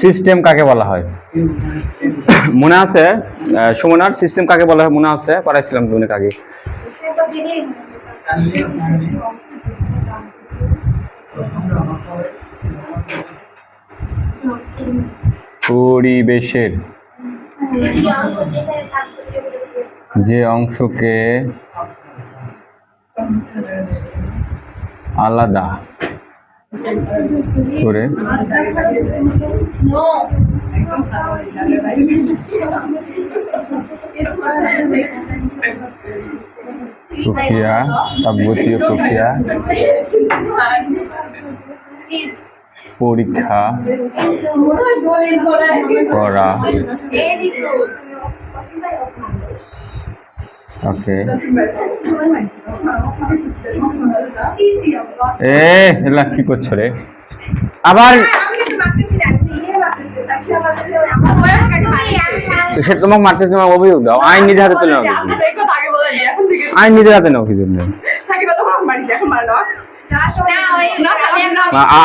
System কাকে বলা হয় মনে আছে? সুমনার সিস্টেম কাকে বলা হয় মনে আছে? পড়াইছিলাম তো অনেক আগে। পরিবেশের যে অংশকে আলাদা করে প্রক্রিয়া, তাপগতীয় প্রক্রিয়া পরীক্ষা করা ওকে এলা কি করছো রে আবার? সে তোমাকে মারতে তোমার অভিযোগ দাও, আইন নিজে হাতে তুলে নাও। আইন নিজের হাতে নাও কি জন্য?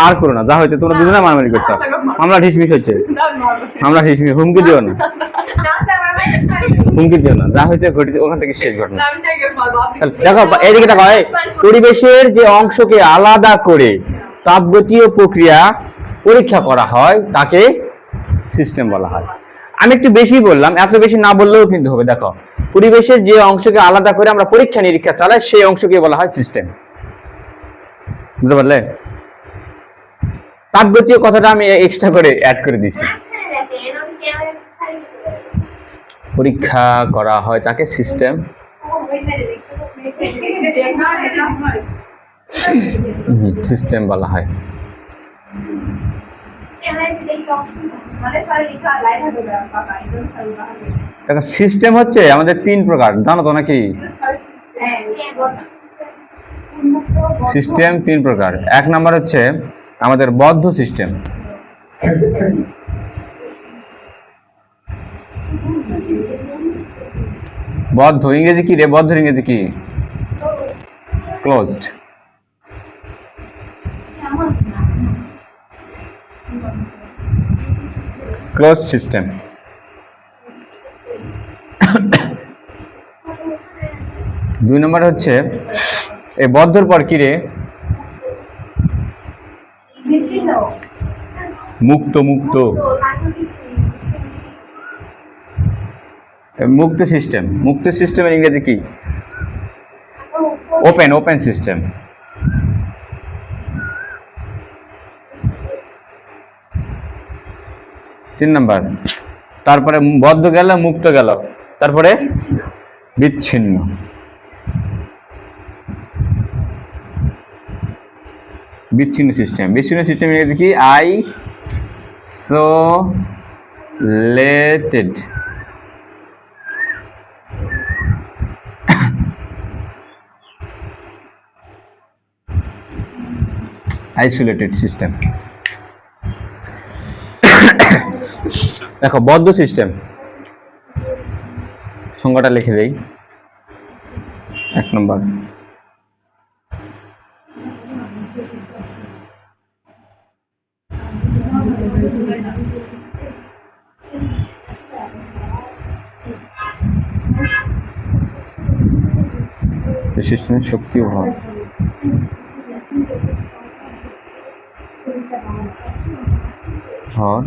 আর করো না, যা হয়েছে তোমরা দুজনে মারামারি করছো, মামলা ঢিসমিস হচ্ছে, মামলা ঢিসমিস। হুমকি দিও না, হুমকি দিও না, যা হয়েছে ঘটেছে ওখান থেকে শেষ ঘটনা। দেখো এদিকে দেখো, পরিবেশের যে অংশকে আলাদা করে তাপগতীয় প্রক্রিয়া পরীক্ষা করা হয় তাকে সিস্টেম বলা হয়। আমি একটু বেশি বললাম, এত বেশি না বললেও কিন্তু হবে। দেখো, পরিবেশের যে অংশকে আলাদা করে আমরা পরীক্ষা নিরীক্ষা চালাই সেই অংশকে বলা হয় সিস্টেম। বুঝতে পারলে? তাপগতীয় কথাটা আমি এক্সট্রা করে অ্যাড করে দিয়েছি। পরীক্ষা করা হয় তাকে সিস্টেম সিস্টেম বলা হয়। দেখো সিস্টেম হচ্ছে আমাদের 3 প্রকার, জানো তো নাকি? সিস্টেম 3 প্রকার। 1 নাম্বার হচ্ছে আমাদের বদ্ধ সিস্টেম। বদ্ধ ইংরেজি কি রে? বদ্ধ ইংরেজি কি? ক্লোজড। Close system. দুই নম্বর হচ্ছে এই বদ্ধর পর কি রে? মুক্ত। মুক্ত মুক্ত সিস্টেম। মুক্ত সিস্টেমের ইংরেজি কি? ওপেন। Open system. তিন নাম্বার। তারপরে বদ্ধ গেল, মুক্ত গেল, তারপরে বিচ্ছিন্ন। বিচ্ছিন্ন সিস্টেম। বিচ্ছিন্ন সিস্টেম ইংরেজি কি? আইসোলেটেড। Isolated system. দেখো বদ্ধ সিস্টেম সংজ্ঞাটা লিখে দেই। 1 নম্বর, সিস্টেমের শক্তি ও ভর। ভর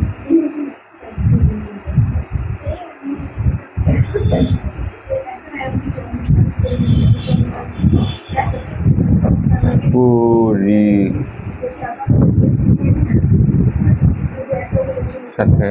পুরি সাথে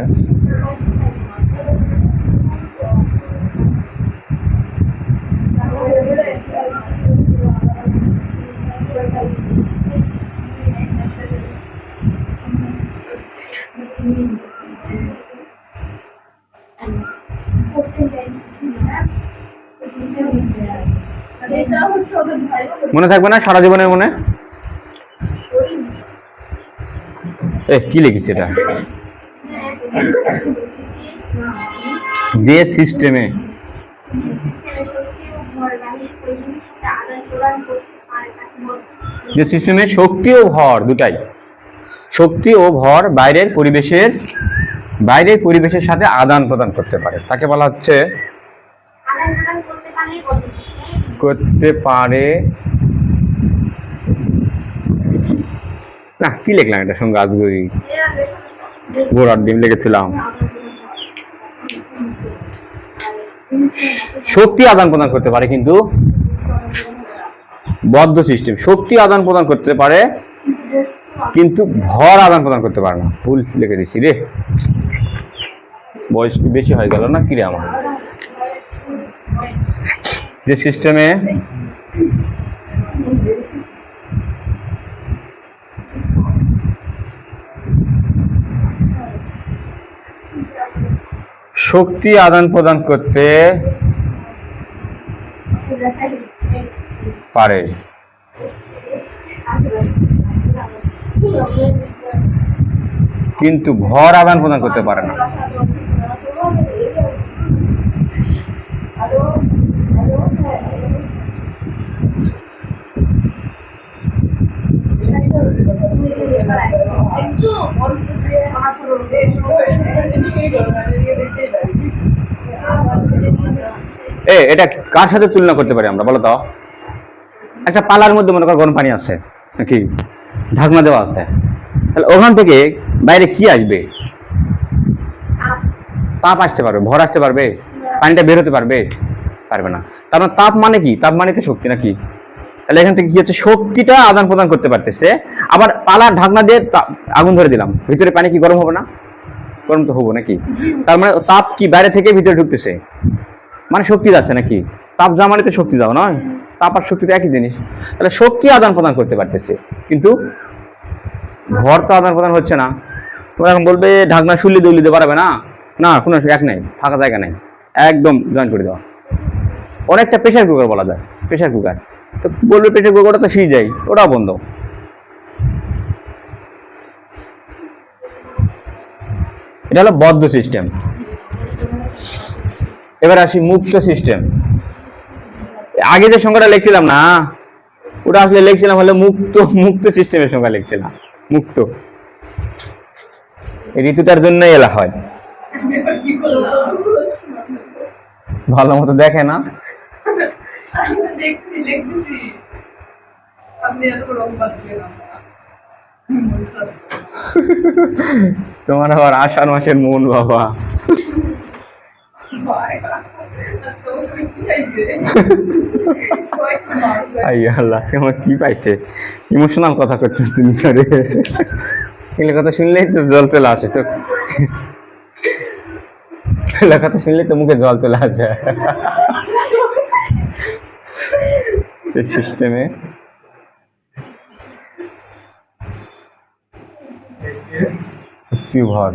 মনে থাকবে না সারা জীবনের মনে? কি লিখেছি এটা? যে সিস্টেমে শক্তি ও ভর দুটাই শক্তি ও ভর বাইরের পরিবেশের সাথে আদান প্রদান করতে পারে, তাকে বলা হচ্ছে করতে পারে। না, কি লিখলাম এটা সঙ্গে আজগুবি ঘোড়ার ডিম লিখেছিলাম। শক্তি আদান প্রদান করতে পারে কিন্তু বদ্ধ সিস্টেম। শক্তি আদান প্রদান করতে পারে কিন্তু ভর আদান প্রদান করতে পারে না। ভুল লিখে দিচ্ছি রে, বয়স বেশি হয়ে গেল না কি রে আমার। যে সিস্টেমে শক্তি আদান প্রদান করতে পারে কিন্তু ভর আদান প্রদান করতে পারে না। এটা কার সাথে তুলনা করতে পারি আমরা বলো তো? একটা পালার মধ্যে মনে করো গরম পানি আছে নাকি, ঢাকনা দেওয়া আছে, তাহলে ওখান থেকে বাইরে কি আসবে? তাপ আসতে পারবে, ভর আসতে পারবে, পানিটা বের হতে পারবে? পারবে না। তার মানে তাপ মানে কি? তাপ মানে তো শক্তি নাকি? তাহলে এখান থেকে কি হচ্ছে, শক্তিটা আদান প্রদান করতে পারতেছে। আবার পালার ঢাকনা দিয়ে আগুন ধরে দিলাম, ভিতরে পানি কি গরম হবে না? গরম তো হবো নাকি? তার মানে তাপ কি বাইরে থেকে ভিতরে ঢুকতেছে, মানে শক্তি যাচ্ছে নাকি? তাপ যা মানে তো শক্তি যাও নয়, তাপ আর শক্তি তো একই জিনিস। তাহলে শক্তি আদান প্রদান করতে পারতেছে কিন্তু ভর তো আদান প্রদান হচ্ছে না। তোমরা এখন বলবে ঢাকনা শুনলে দৌড় দিতে পারবে না, না কোনো এক নাই, ফাঁকা জায়গা নাই, একদম জয়েন করে দেওয়া। অনেকটা প্রেশার কুকার বলা যায়, প্রেশার কুকার তো বলবে প্রেশার কুকারটা তো সিজ যায়, ওটাও বন্ধ। এটা হলো বদ্ধ সিস্টেম। এবার আসি মুক্ত সিস্টেম। আগে যে সংখ্যাটা লিখছিলাম না, ওটা আসলে লিখছিলাম হলে মুক্ত সিস্টেমের সংখ্যা লিখছিলাম। মুক্ত এই ঋতুটার জন্যই এলা হয়, ভালো মতো দেখে না। তোমার আবার আষাঢ় মাসের মন বাবা। আমার কি পাইছে, ইমোশনাল কথা করছো তুমি স্যারে, এগুলো কথা শুনলেই তো জল চলে আসে চোখ, এগুলো কথা শুনলেই তো মুখে জল চলে আসে। সে সিস্টেমে ভর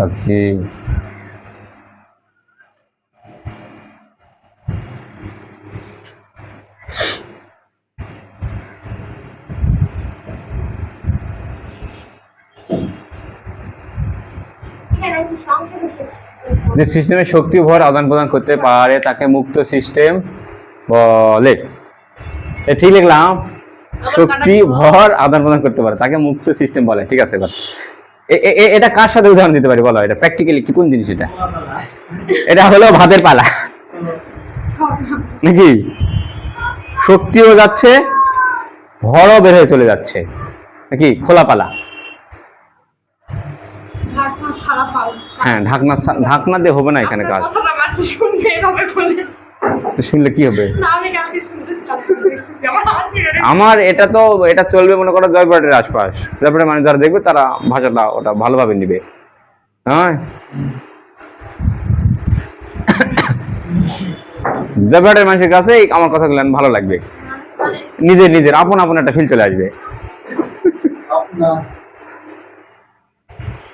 ওকে। যে সিস্টেমে শক্তি ভর আদান প্রদান করতে পারে তাকে মুক্ত সিস্টেম বলে। ঠিক লিখলাম, শক্তি ভর আদান প্রদান করতে পারে তাকে মুক্ত সিস্টেম বলে। ঠিক আছে, এটা কার সাথে উদাহরণ দিতে পারি বলো? এটা প্র্যাকটিক্যালি কি কোন জিনিস? এটা হলো ভাতের পালা নাকি, শক্তিও যাচ্ছে ভরও বের হয়ে চলে যাচ্ছে নাকি, খোলা পালা। হ্যাঁ, ঢাকনা দিয়ে হবে না এখানে কাজ। শুনলে কি হবে? আমার এটা তো এটা চলবে মনে করো জয়পুরহাটের আশপাশ, জয়পুরহাটের মানে যারা দেখবে তারা ভাষাটা ওটা ভালোভাবে নিবে। হ্যাঁ, জয়পুরহাটের মানুষের কাছে আমার কথাগুলো ভালো লাগবে, নিজের আপন একটা ফিল চলে আসবে।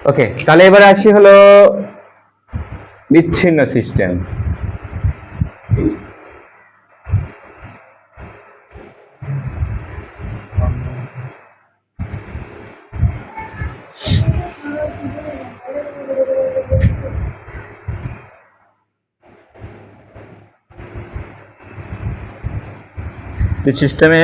ওকে, তাহলে এবারে আসি হলো বিচ্ছিন্ন সিস্টেম। সিস্টেমে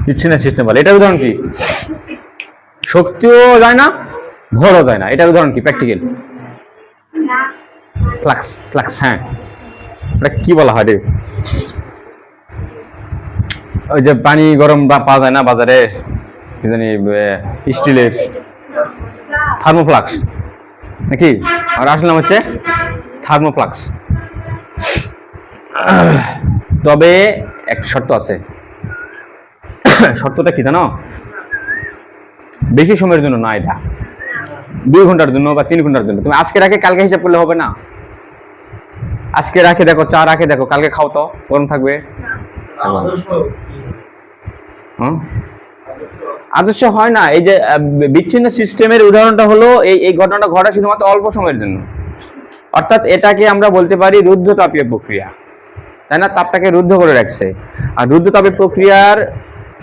বিচ্ছিন্ন সিস্টেম বলে। এটার উদাহরণ কি? শক্তিও যায় না, ভরও যায় না। এটার উদাহরণ কি প্র্যাকটিক্যাল? ফ্লাক্স। ফ্লাক্স, হ্যাঁ। এটা কি বলা হয় রে? ওই যে পানি গরম পাওয়া যায় না বাজারে, কি জানি স্টিলের, থার্মোফ্লাক্স নাকি? আর আসল নাম হচ্ছে থার্মোফ্লাক্স। তবে এক শর্ত আছে। শর্তটা কি জানো? বেশি সময়ের জন্য না, এটা 2 ঘন্টার জন্য বা 3 ঘন্টার জন্য। তুমি আজকে রাখে কালকে হিসাব করলে হবে না। আজকে রাখে দেখো, চা রাখে দেখো, কালকে খাও তো গরম থাকবে। আদর্শ হয় না। এই যে বিচ্ছিন্ন সিস্টেমের উদাহরণটা হলো এই ঘটনাটা ঘটা শুধুমাত্র অল্প সময়ের জন্য। অর্থাৎ এটাকে আমরা বলতে পারি রুদ্ধতাপীয় প্রক্রিয়া, তাই না? তাপটাকে রুদ্ধ করে রাখছে। আর রুদ্ধতাপীয় প্রক্রিয়ার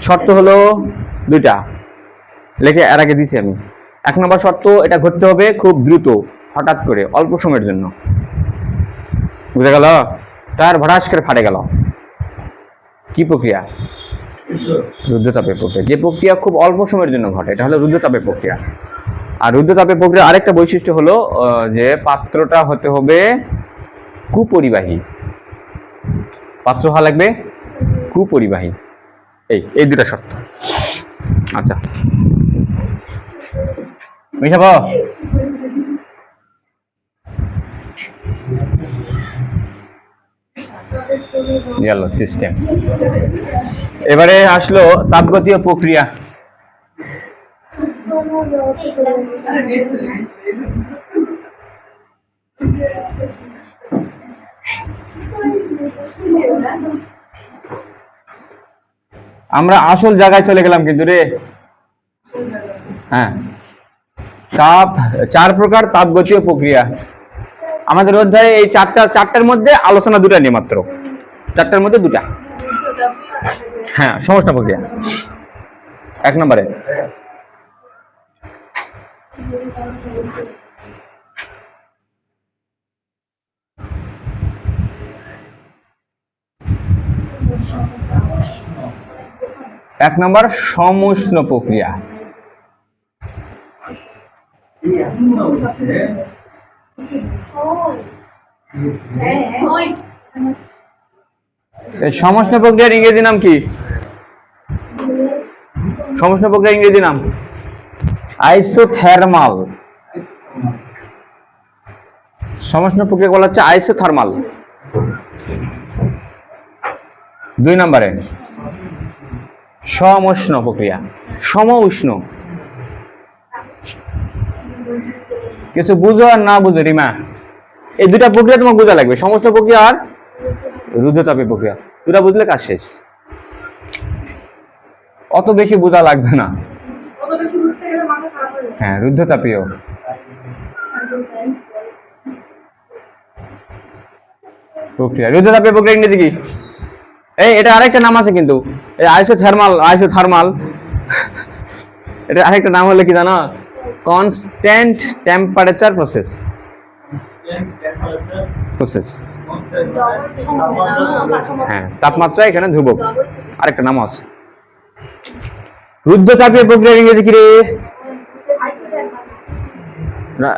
শর্ত হলো 2টা, লেখে এর আগে দিছি আমি। 1 নম্বর শর্ত, এটা ঘটতে হবে খুব দ্রুত, হঠাৎ করে, অল্প সময়ের জন্য। বুঝে গেল? তার ভরাস করে ফাটে গেল। কি প্রক্রিয়া? রুদ্ধতাপের প্রক্রিয়া। যে প্রক্রিয়া খুব অল্প সময়ের জন্য ঘটে, এটা হলো রুদ্ধতাপের প্রক্রিয়া। আর রুদ্ধতাপের প্রক্রিয়া আরেকটা বৈশিষ্ট্য হলো যে পাত্রটা হতে হবে কুপরিবাহী। পাত্র হওয়া লাগবে কুপরিবাহী। এই 2টা শর্ত। আচ্ছা, মিশাবো। গেল সিস্টেম। এবারে আসলো তাপগতীয় প্রক্রিয়া। আমরা আসল জায়গায় চলে গেলাম কিন্তু রে। হ্যাঁ, 4 প্রকার তাপগতীয় প্রক্রিয়া আমাদের অধ্যায়ে। এই চারটার মধ্যে আলোচনা 2টা নিয়ে মাত্র, 4টার মধ্যে 2টা। হ্যাঁ, সমষ্ণ প্রক্রিয়া 1 নম্বরে। এক নম্বর সমুষ্ণ প্রক্রিয়া। সমুষ্ণ প্রক্রিয়ার ইংরেজি নাম কি? সমুষ্ণ প্রক্রিয়ার ইংরেজি নাম আইসোথার্মাল। সমুষ্ণ প্রক্রিয়া বলা হচ্ছে আইসোথার্মাল। 2 নম্বরে সমুষ্ণ প্রক্রিয়া, সম উষ্ণ। কিছু বুঝো আর না বুঝো রিমা, এই 2টা প্রক্রিয়া তোমার বোঝা লাগবে, সমুষ্ণ প্রক্রিয়া আর রুদ্ধতাপীয় প্রক্রিয়া। 2টা বুঝলে কাজ শেষ। অত বেশি বোঝা লাগবে না। হ্যাঁ, রুদ্ধতাপীয় প্রক্রিয়া। রুদ্ধতাপীয় প্রক্রিয়া ইংরেজি কি? এটা আরেকটা নাম আছে কিন্তু, আইসোথার্মাল। আইসোথার্মাল এটা আরেকটা নাম হলো কি জানো? Constant temperature process. হ্যাঁ, তাপমাত্রা এখানে ধ্রুবক। আরেকটা নাম আছে। রুদ্ধতাপীয় প্রক্রিয়া ইংরেজি কি রে?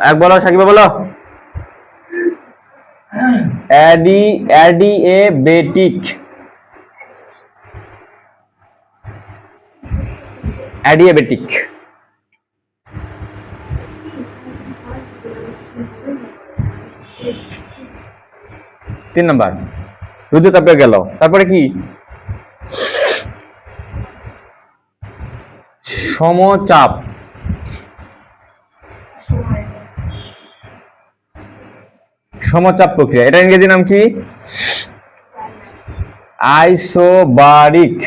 এক বলো, সাকিবা বলো। অ্যাডিএবেটিক। অ্যাডিএবেটিক। 3 নম্বর রুদ্ধতাপীয় গেল। তারপরে কি? সমচাপ। সমচাপ প্রক্রিয়া। এটা ইংরেজি নাম কি? আইসোবারিক।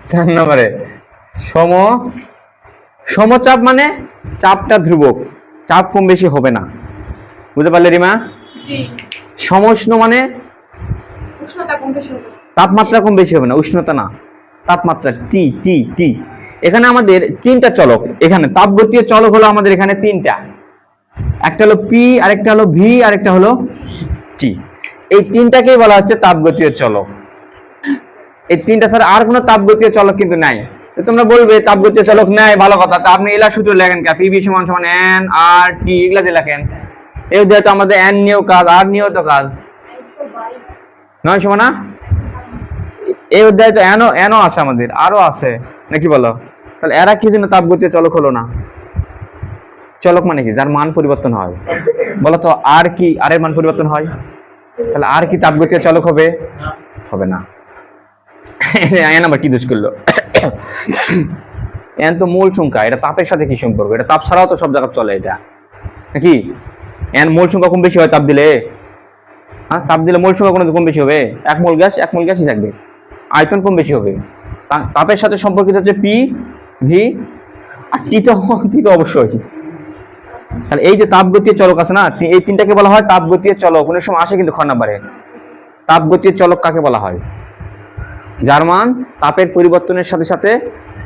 4 নম্বরে সমচাপ মানে চাপটা ধ্রুবক, চাপ কম বেশি হবে না। বুঝতে পারলে রিমা? সমউষ্ণ মানে তাপমাত্রা কম বেশি হবে না, উষ্ণতা না, তাপমাত্রা। টি টি টি। এখানে আমাদের 3টা চলক, এখানে তাপগতীয় চলক হলো আমাদের এখানে 3টা। একটা হলো পি, আরেকটা হলো ভি, আরেকটা হলো টি। এই 3টাকেই বলা হচ্ছে তাপগতীয় চলক। এই 3টা ছাড়া আর কোনো তাপগতীয় চলক কিন্তু নাই। তোমরা বলবে তাপগতীয় চলক নাই, ভালো কথা। তা আপনি এলা সূত্র লেখেন কে? পিভি সমান সমান এন আর টি, এগুলা দিয়ে লেখেন। এই যেহেতু আমাদের এন নিয়েও কাজ, আর নিয়েও তো কাজ, নয় সমান না? এই অধ্যায়ে তো এনও আছে, আমাদের আরো আছে নাকি বলো? তাহলে এরা কি জন্য তাপগতীয় চলক হলো না? চলক মানে কি? যার মান পরিবর্তন হয়। বলো তো আর কি? আর এর মান পরিবর্তন হয়, তাহলে আর কি তাপগতীয় চলক হবে? হবে না। এন আবার কি দোষ করলো? এন তো মূল সংখ্যা, এটা তাপের সাথে কি সম্পর্ক? এটা তাপ ছাড়াও তো সব জায়গায় চলে, এটা নাকি? এন মূল সংখ্যা কম বেশি হয় তাপ দিলে? হ্যাঁ, তাপ দিলে মূল সংখ্যা কোনো কম বেশি হবে? 1 মোল গ্যাস 1 মোল গ্যাসই থাকবে, আয়তন কম বেশি হবে। তাপের সাথে সম্পর্কিত হচ্ছে পি, ভি আর টি তো অবশ্যই। তাহলে এই যে তাপগতীয় চলক আছে না, এই 3টাকে বলা হয় তাপগতীয় চলক। অনেক সময় আসে কিন্তু খ নাম্বারে। তাপগতীয় চলক কাকে বলা হয়? যার মান তাপের পরিবর্তনের সাথে সাথে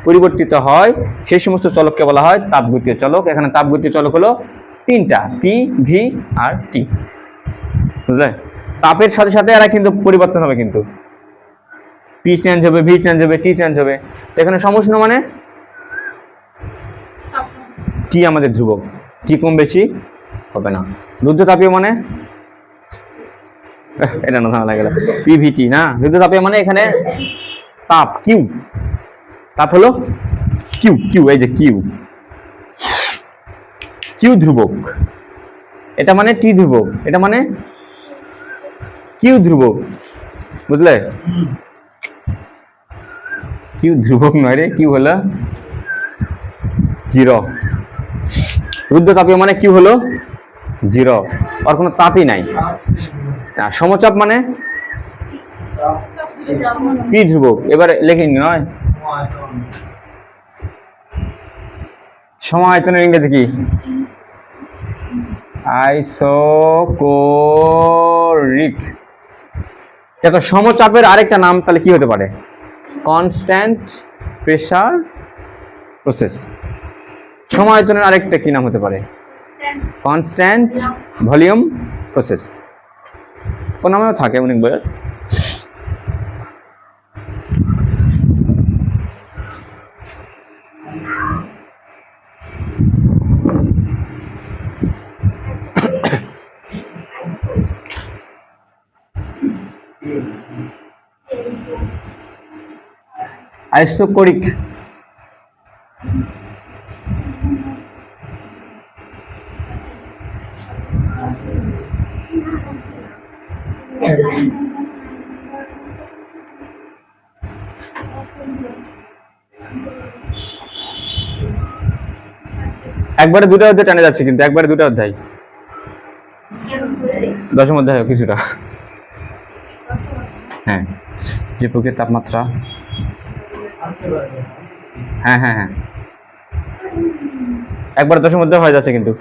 পরিবর্তিত হয়, সেই সমস্ত চলককে বলা হয় তাপগতীয় চলক। এখানে তাপগতীয় চলক হলো 3টা, পি, ভি আর টি। বুঝলে? তাপের সাথে সাথে এরা কিন্তু পরিবর্তন হবে, কিন্তু পি চেঞ্জ হবে, ভি চেঞ্জ হবে, টি চেঞ্জ হবে। তো এখানে সমউষ্ণ মানে টি আমাদের ধ্রুবক, টি কম বেশি হবে না। রুদ্ধতাপীয় মানে এটা না ঝামেলা গেল, পিভিটি না। রুদ্ধতাপীয় মানে এখানে তাপ কিউ, তাপ হলো কিউ, কিউ এই যে কিউ, কিউ ধ্রুবক। এটা মানে টি ধ্রুবক, এটা মানে কিউ ধ্রুবক। বুঝলে? কিউ ধ্রুবক নয় রে, কিউ হলো 0। রুদ্ধতাপীয় মানে কিউ হলো 0, আর কোনো তাপই নাই। সমচাপ মানে পি ধ্রুবক। এবারে লেখিন নয়, সমায়তনের ইংরেজি কি? আইসোকোরিক। দেখো সমচাপের আরেকটা নাম তাহলে কি হতে পারে? Constant pressure process. সমায়তনের আরেকটা কি নাম হতে পারে? Constant volume process. কোন নামেও থাকে অনেক বইয়ের। আইসোকোরিক। একবারে 2টা অধ্যায় টানে যাচ্ছে, কিন্তু একবারে 2টা অধ্যায়, 10ম অধ্যায় কিছুটা। হ্যাঁ, যে প্রকৃতির তাপমাত্রা, হ্যাঁ হ্যাঁ হ্যাঁ, একবারে 10ম অধ্যায় হয়ে যাচ্ছে, কিন্তু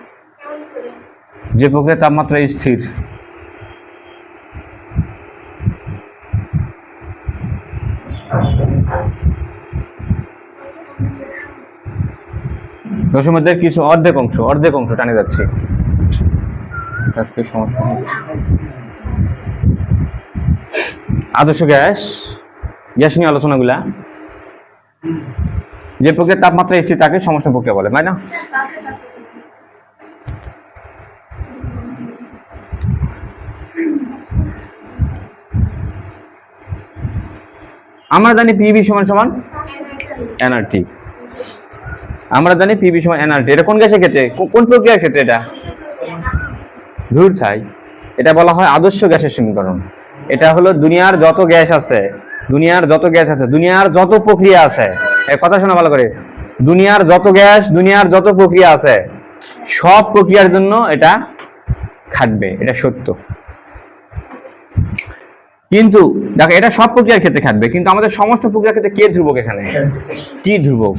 যে প্রকৃতির তাপমাত্রা স্থির। দশম অধ্যায়ের কিছু অর্ধেক অংশ টানে যাচ্ছে। আদর্শ গ্যাস নিয়ে আলোচনাগুলা, যে প্রক্রিয়ার তাপমাত্রা স্থির তাকে সমষ্ণ প্রক্রিয়া বলে, তাই না? আমরা জানি পিভি সমান সমান এনআরটি। আমরা জানি পিভি সমান এনআরটি। এটা কোন গ্যাসের ক্ষেত্রে, কোন প্রক্রিয়ার ক্ষেত্রে? এটা ধুর ছাই, এটা বলা হয় আদর্শ গ্যাসের সমীকরণ। এটা হলো দুনিয়ার যত গ্যাস আছে, দুনিয়ার যত প্রক্রিয়া আছে, এর কথা শোনা ভালো করে। দুনিয়ার যত গ্যাস, দুনিয়ার যত প্রক্রিয়া আছে, সব প্রক্রিয়ার জন্য এটা খাটবে, এটা সত্য। কিন্তু দেখো, এটা সব প্রক্রিয়ার ক্ষেত্রে খাটবে, কিন্তু আমাদের সমস্ত প্রক্রিয়ার ক্ষেত্রে কে ধ্রুবক? এখানে টি ধ্রুবক।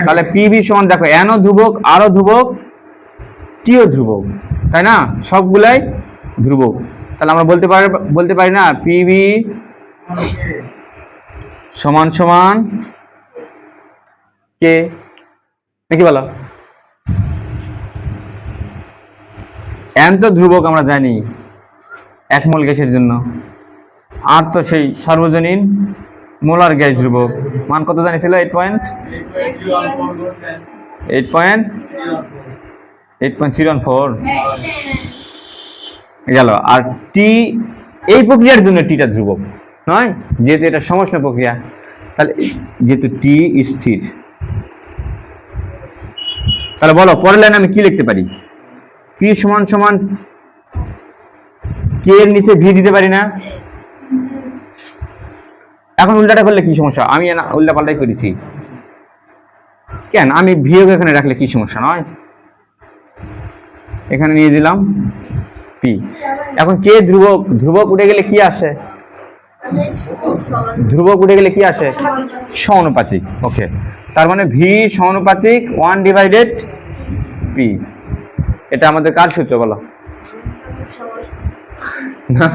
তাহলে পিবি সমান, দেখো এনও ধ্রুবক, আরও ধ্রুবক, টিও ধ্রুবক, তাই না? সবগুলাই ধ্রুবক। তাহলে আমরা বলতে পারি না পিবি সমান সমান কে, নাকি বলো? এন তো ধ্রুবক আমরা জানি এক মোল গ্যাসের জন্য, আর তো সেই সর্বজনীন মোলার গ্যাস ধ্রুবক। মান কত জানিছিল? 8.314 গেল। আর টি, এই প্রক্রিয়ার জন্য টিটা ধ্রুবক নয়, যেহেতু এটা সমষ্ণ প্রক্রিয়া। তাহলে যেহেতু টি স্থির, তাহলে বলো পরের লাইনে আমি কি লিখতে পারি? পি সমান সমান কে এর নিচে ভি দিতে পারি না? এখন উল্টাটা করলে কি সমস্যা? আমি উল্টা পাল্টাই করেছি কেন? আমি ভিও এখানে রাখলে কি সমস্যা? নয়, এখানে নিয়ে দিলাম পি। এখন কে ধ্রুবক, ধ্রুবক উঠে গেলে কি আসে? ধ্রুবক উঠে গেলে কি আসে? সমানুপাতিক। ওকে, তার মানে ভি সমানুপাতিক 1/p। এটা আমাদের কার সূত্র বলো? না,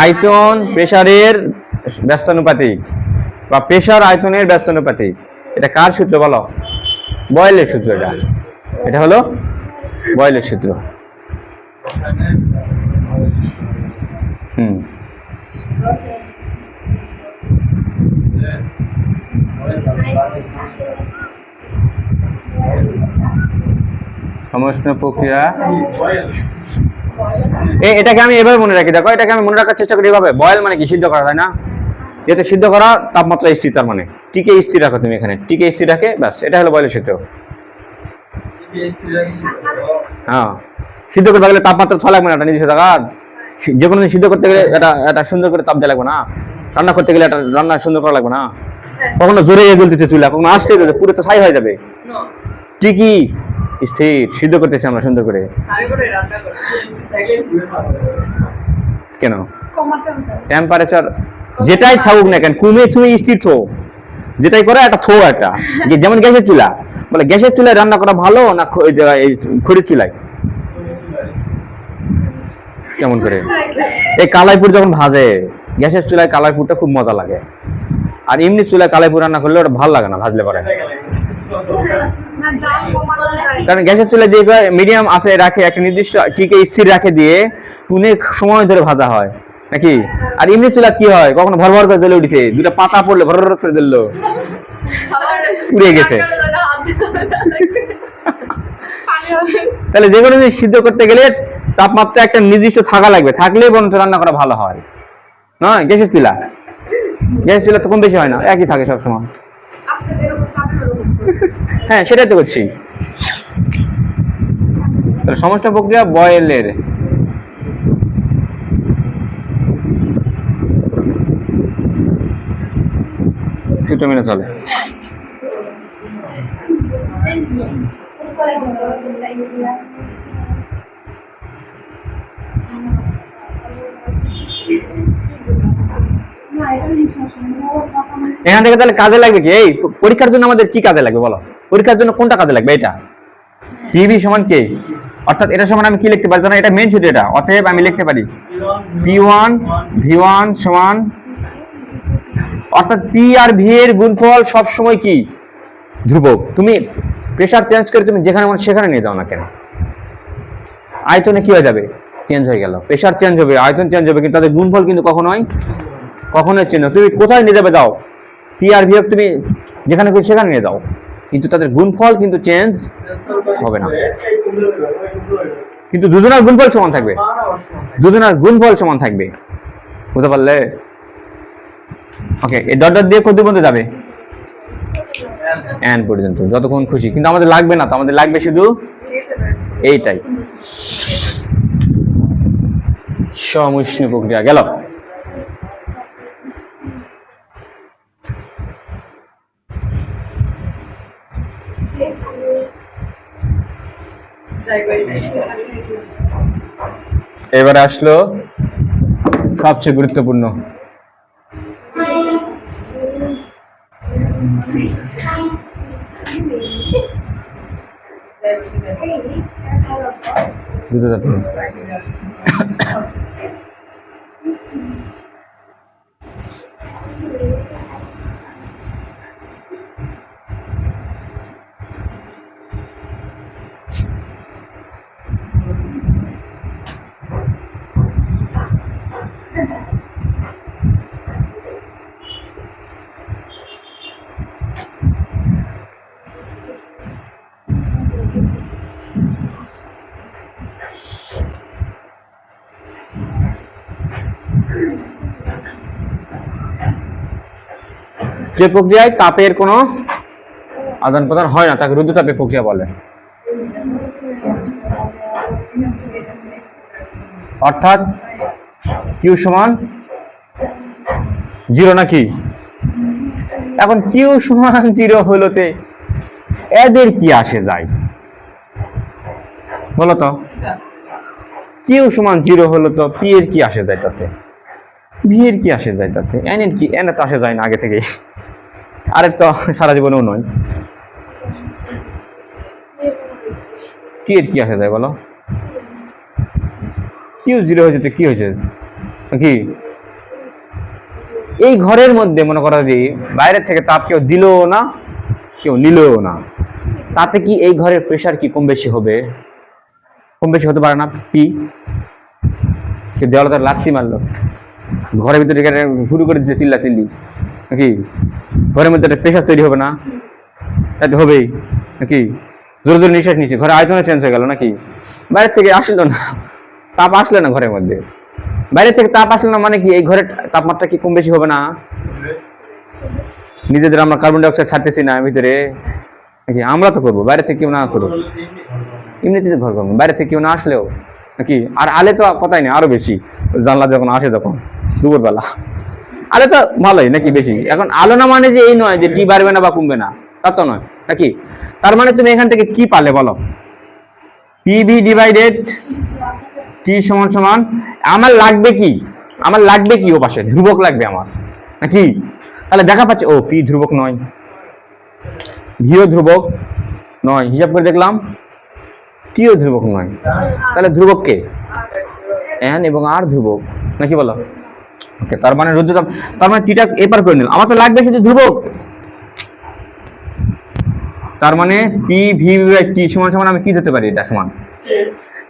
আয়তন প্রেসারের ব্যস্তানুপাতিক, বা প্রেসার আয়তনের ব্যস্তানুপাতিক। এটা কার সূত্র বলো? বয়েলের সূত্র। এটা হলো বয়েলের সূত্র। সমষ্ণ প্রক্রিয়া, এটাকে আমি এভাবে মনে রাখি। দেখো, এটাকে আমি মনে রাখার চেষ্টা করি এভাবে। বয়েল মানে কি? সিদ্ধ করা, তাই না? যেহেতু সিদ্ধ করা, তাপমাত্রা স্থির, তার মানে টিকে স্থির রাখো তুমি এখানে, টিকে স্থির রাখে, ব্যাস, এটা হলো বয়েলের সূত্র। হ্যাঁ, সিদ্ধ করতে গেলে তাপমাত্রা ছয় লাগবে না, এটা নিজস্ব জায়গা। যে কোনো সিদ্ধ করতে গেলে এটা সুন্দর করে তাপ দেওয়া লাগবে না। রান্না করতে গেলে এটা রান্না সুন্দর করা লাগবে না। কখনো জোরে জ্বলতেছে চুলা, কখনো আসতে পুরো তো ছাই হয়ে যাবে। ঠিকই স্থির, সিদ্ধ করতেছি আমরা সুন্দর করে। কেন? টেম্পারেচার যেটাই থাকুক না কেন, কমে তুমি স্থির থো, যেটাই করে একটা থো একটা। যেমন গ্যাসের চুলা, বলে গ্যাসের চুলায় রান্না করা ভালো না খড়ির চুলায়? কেমন করে? এই কালাইপুর যখন ভাজে, গ্যাসের চুলায় কালাইপুরটা খুব মজা লাগে, আর এমনি চুলায় কালাইপুর রান্না করলে ওটা ভালো লাগে না, ভাজলে পরে। কারণ গ্যাসের চুলায় যে মিডিয়াম আছে রাখে, একটা নির্দিষ্ট টিকে স্থির রাখে দিয়ে অনেক সময় ধরে ভাজা হয় নাকি? আর এমনি চুলা কি হয়, কখনো ভর ভর করে জ্বলে উঠেছে, দুটা পাতা পড়লে ভর ভর করে জ্বললো, পুড়ে গেছে। তাহলে যে কোনো জিনিস সিদ্ধ করতে গেলে তাপমাত্রা একটা নির্দিষ্ট থাকা লাগবে, থাকলে বরঞ্চ রান্না করা ভালো হয়। নয় গ্যাসের চুলা, গ্যাসের চুলা তো কম বেশি হয় না, একই থাকে সবসময়। হ্যাঁ, সেটাই তো করছি। তাহলে সমস্ত প্রক্রিয়া বয়েলের। সূত্র মেনে চলে। এখান থেকে তাহলে কাজে লাগবে কি? এই পরীক্ষার জন্য আমাদের কি কাজে লাগবে বলো? পরীক্ষার জন্য কোনটা কাজে লাগবে? এটা পিভি সমান কে, অর্থাৎ এটা সমান আমি কি লিখতে পারি? এটা মেইন সূত্র এটা। অতএব আমি লিখতে পারি P1 V1 সমান, অর্থাৎ পি আর ভি এর গুণফল সব সময় কি? ধ্রুবক। তুমি প্রেসার চেঞ্জ করে তুমি যেখানে মনে সেখানে নিয়ে যাও না কেন, আয়তনে কি হয়ে যাবে? চেঞ্জ হয়ে গেল। প্রেসার চেঞ্জ হবে, আয়তন চেঞ্জ হবে, কিন্তু তাদের গুণফল কিন্তু কখনোই চেঞ্জ হবে। তুমি কোথায় নিয়ে যাবে যাও, পি আর ভি তুমি যেখানে খুশি সেখানে নিয়ে যাও, কিন্তু তাদের গুণফল কিন্তু চেঞ্জ হবে না। কিন্তু দুজনের গুণফল সমান থাকবে, দুজনের গুণফল সমান থাকবে। বুঝতে পারলে? ওকে, এই ডট ডট দিয়ে কত পর্যন্ত যাবে? এন পর্যন্ত, যতক্ষণ খুশি। কিন্তু আমাদের লাগবে না তো, আমাদের লাগবে শুধু এইটাই, সমষ্ণ প্রক্রিয়া। গেল? এবারে আসলো সবচেয়ে গুরুত্বপূর্ণ, যে প্রক্রিয়ায় তাপের কোনো আদান প্রদান হয় না তাকে রুদ্ধতাপের প্রক্রিয়া বলে। অর্থাৎ কিউ সমান 0 নাকি? এখন কিউ সমান 0 হলোতে এদের কি আসে যায় বলো তো? কিউ সমান 0 হলো তো পি এর কি আসে যায় তাতে, ভি এর কি আসে যায় তাতে, এন এর কি, এন তো আসে যায় না আগে থেকে, আরের তো সারা জীবনেও নয়, কি এর কি আসে যায় বলো? কিউ 0 হয়েছে তো কি হয়েছে কি? এই ঘরের মধ্যে মনে করা যে বাইরের থেকে তাপ কেউ দিলও না কেউ নিলও না, তাতে কি এই ঘরের প্রেসার কি কম বেশি হবে? কম বেশি হতে পারে না। পি কেউ দেওয়ালে তার লাথি মারলো, ঘরের ভিতরে শুরু করে দিচ্ছে চিল্লা চিল্লি নাকি? ঘরের মধ্যে একটা প্রেসার তৈরি হবে না? তাতে হবেই নাকি? জোরে জোরে নিঃশ্বাস নিচ্ছে, ঘরে আয়তনে চেঞ্জ হয়ে গেল নাকি? বাইরের থেকে আসলো না, তাপ আসলে না ঘরের মধ্যে, বাইরে থেকে তাপ আসলে না মানে কি এই ঘরের তাপমাত্রা কি কম বেশি হবে না? নিজেদের আমরা কার্বন ডাই অক্সাইড ছাড়তেছি না ভিতরে নাকি? আমরা তো করবো, বাইরে থেকে কেউ না করবো, এমনিতে ঘর করবো, বাইরে থেকে কেউ না আসলেও নাকি? আর আলে তো কথাই নেই, আরো বেশি জানলা যখন আসে যখন দুপুরবেলা আলে তো ভালোই নাকি বেশি। এখন আলো না মানে যে এই নয় যে টি বাড়বে না বা কমবে না, তা তো নয় নাকি? তার মানে তুমি এখান থেকে কি পালে বলো? পিভি ডিভাইডেড টি সমান সমান আমার লাগবে কি? আমার লাগবে কি? ও পাশে ধ্রুবক লাগবে আমার নাকি? তাহলে দেখা পাচ্ছে ও পি ধ্রুবক নয়, ভিও ধ্রুবক নয়, হিসাব করে দেখলাম টিও ধ্রুবক নয়, তাহলে ধ্রুবক কে? এন এবং আর ধ্রুবক নাকি বলো? ওকে, তার মানে রুদ্ধতাপ, তার মানে টিটা এপার করে নিলাম, আমার তো লাগবে শুধু ধ্রুবক, তার মানে পি ভি টি সমান সমান আমি কি ধরতে পারি? এটা সমান,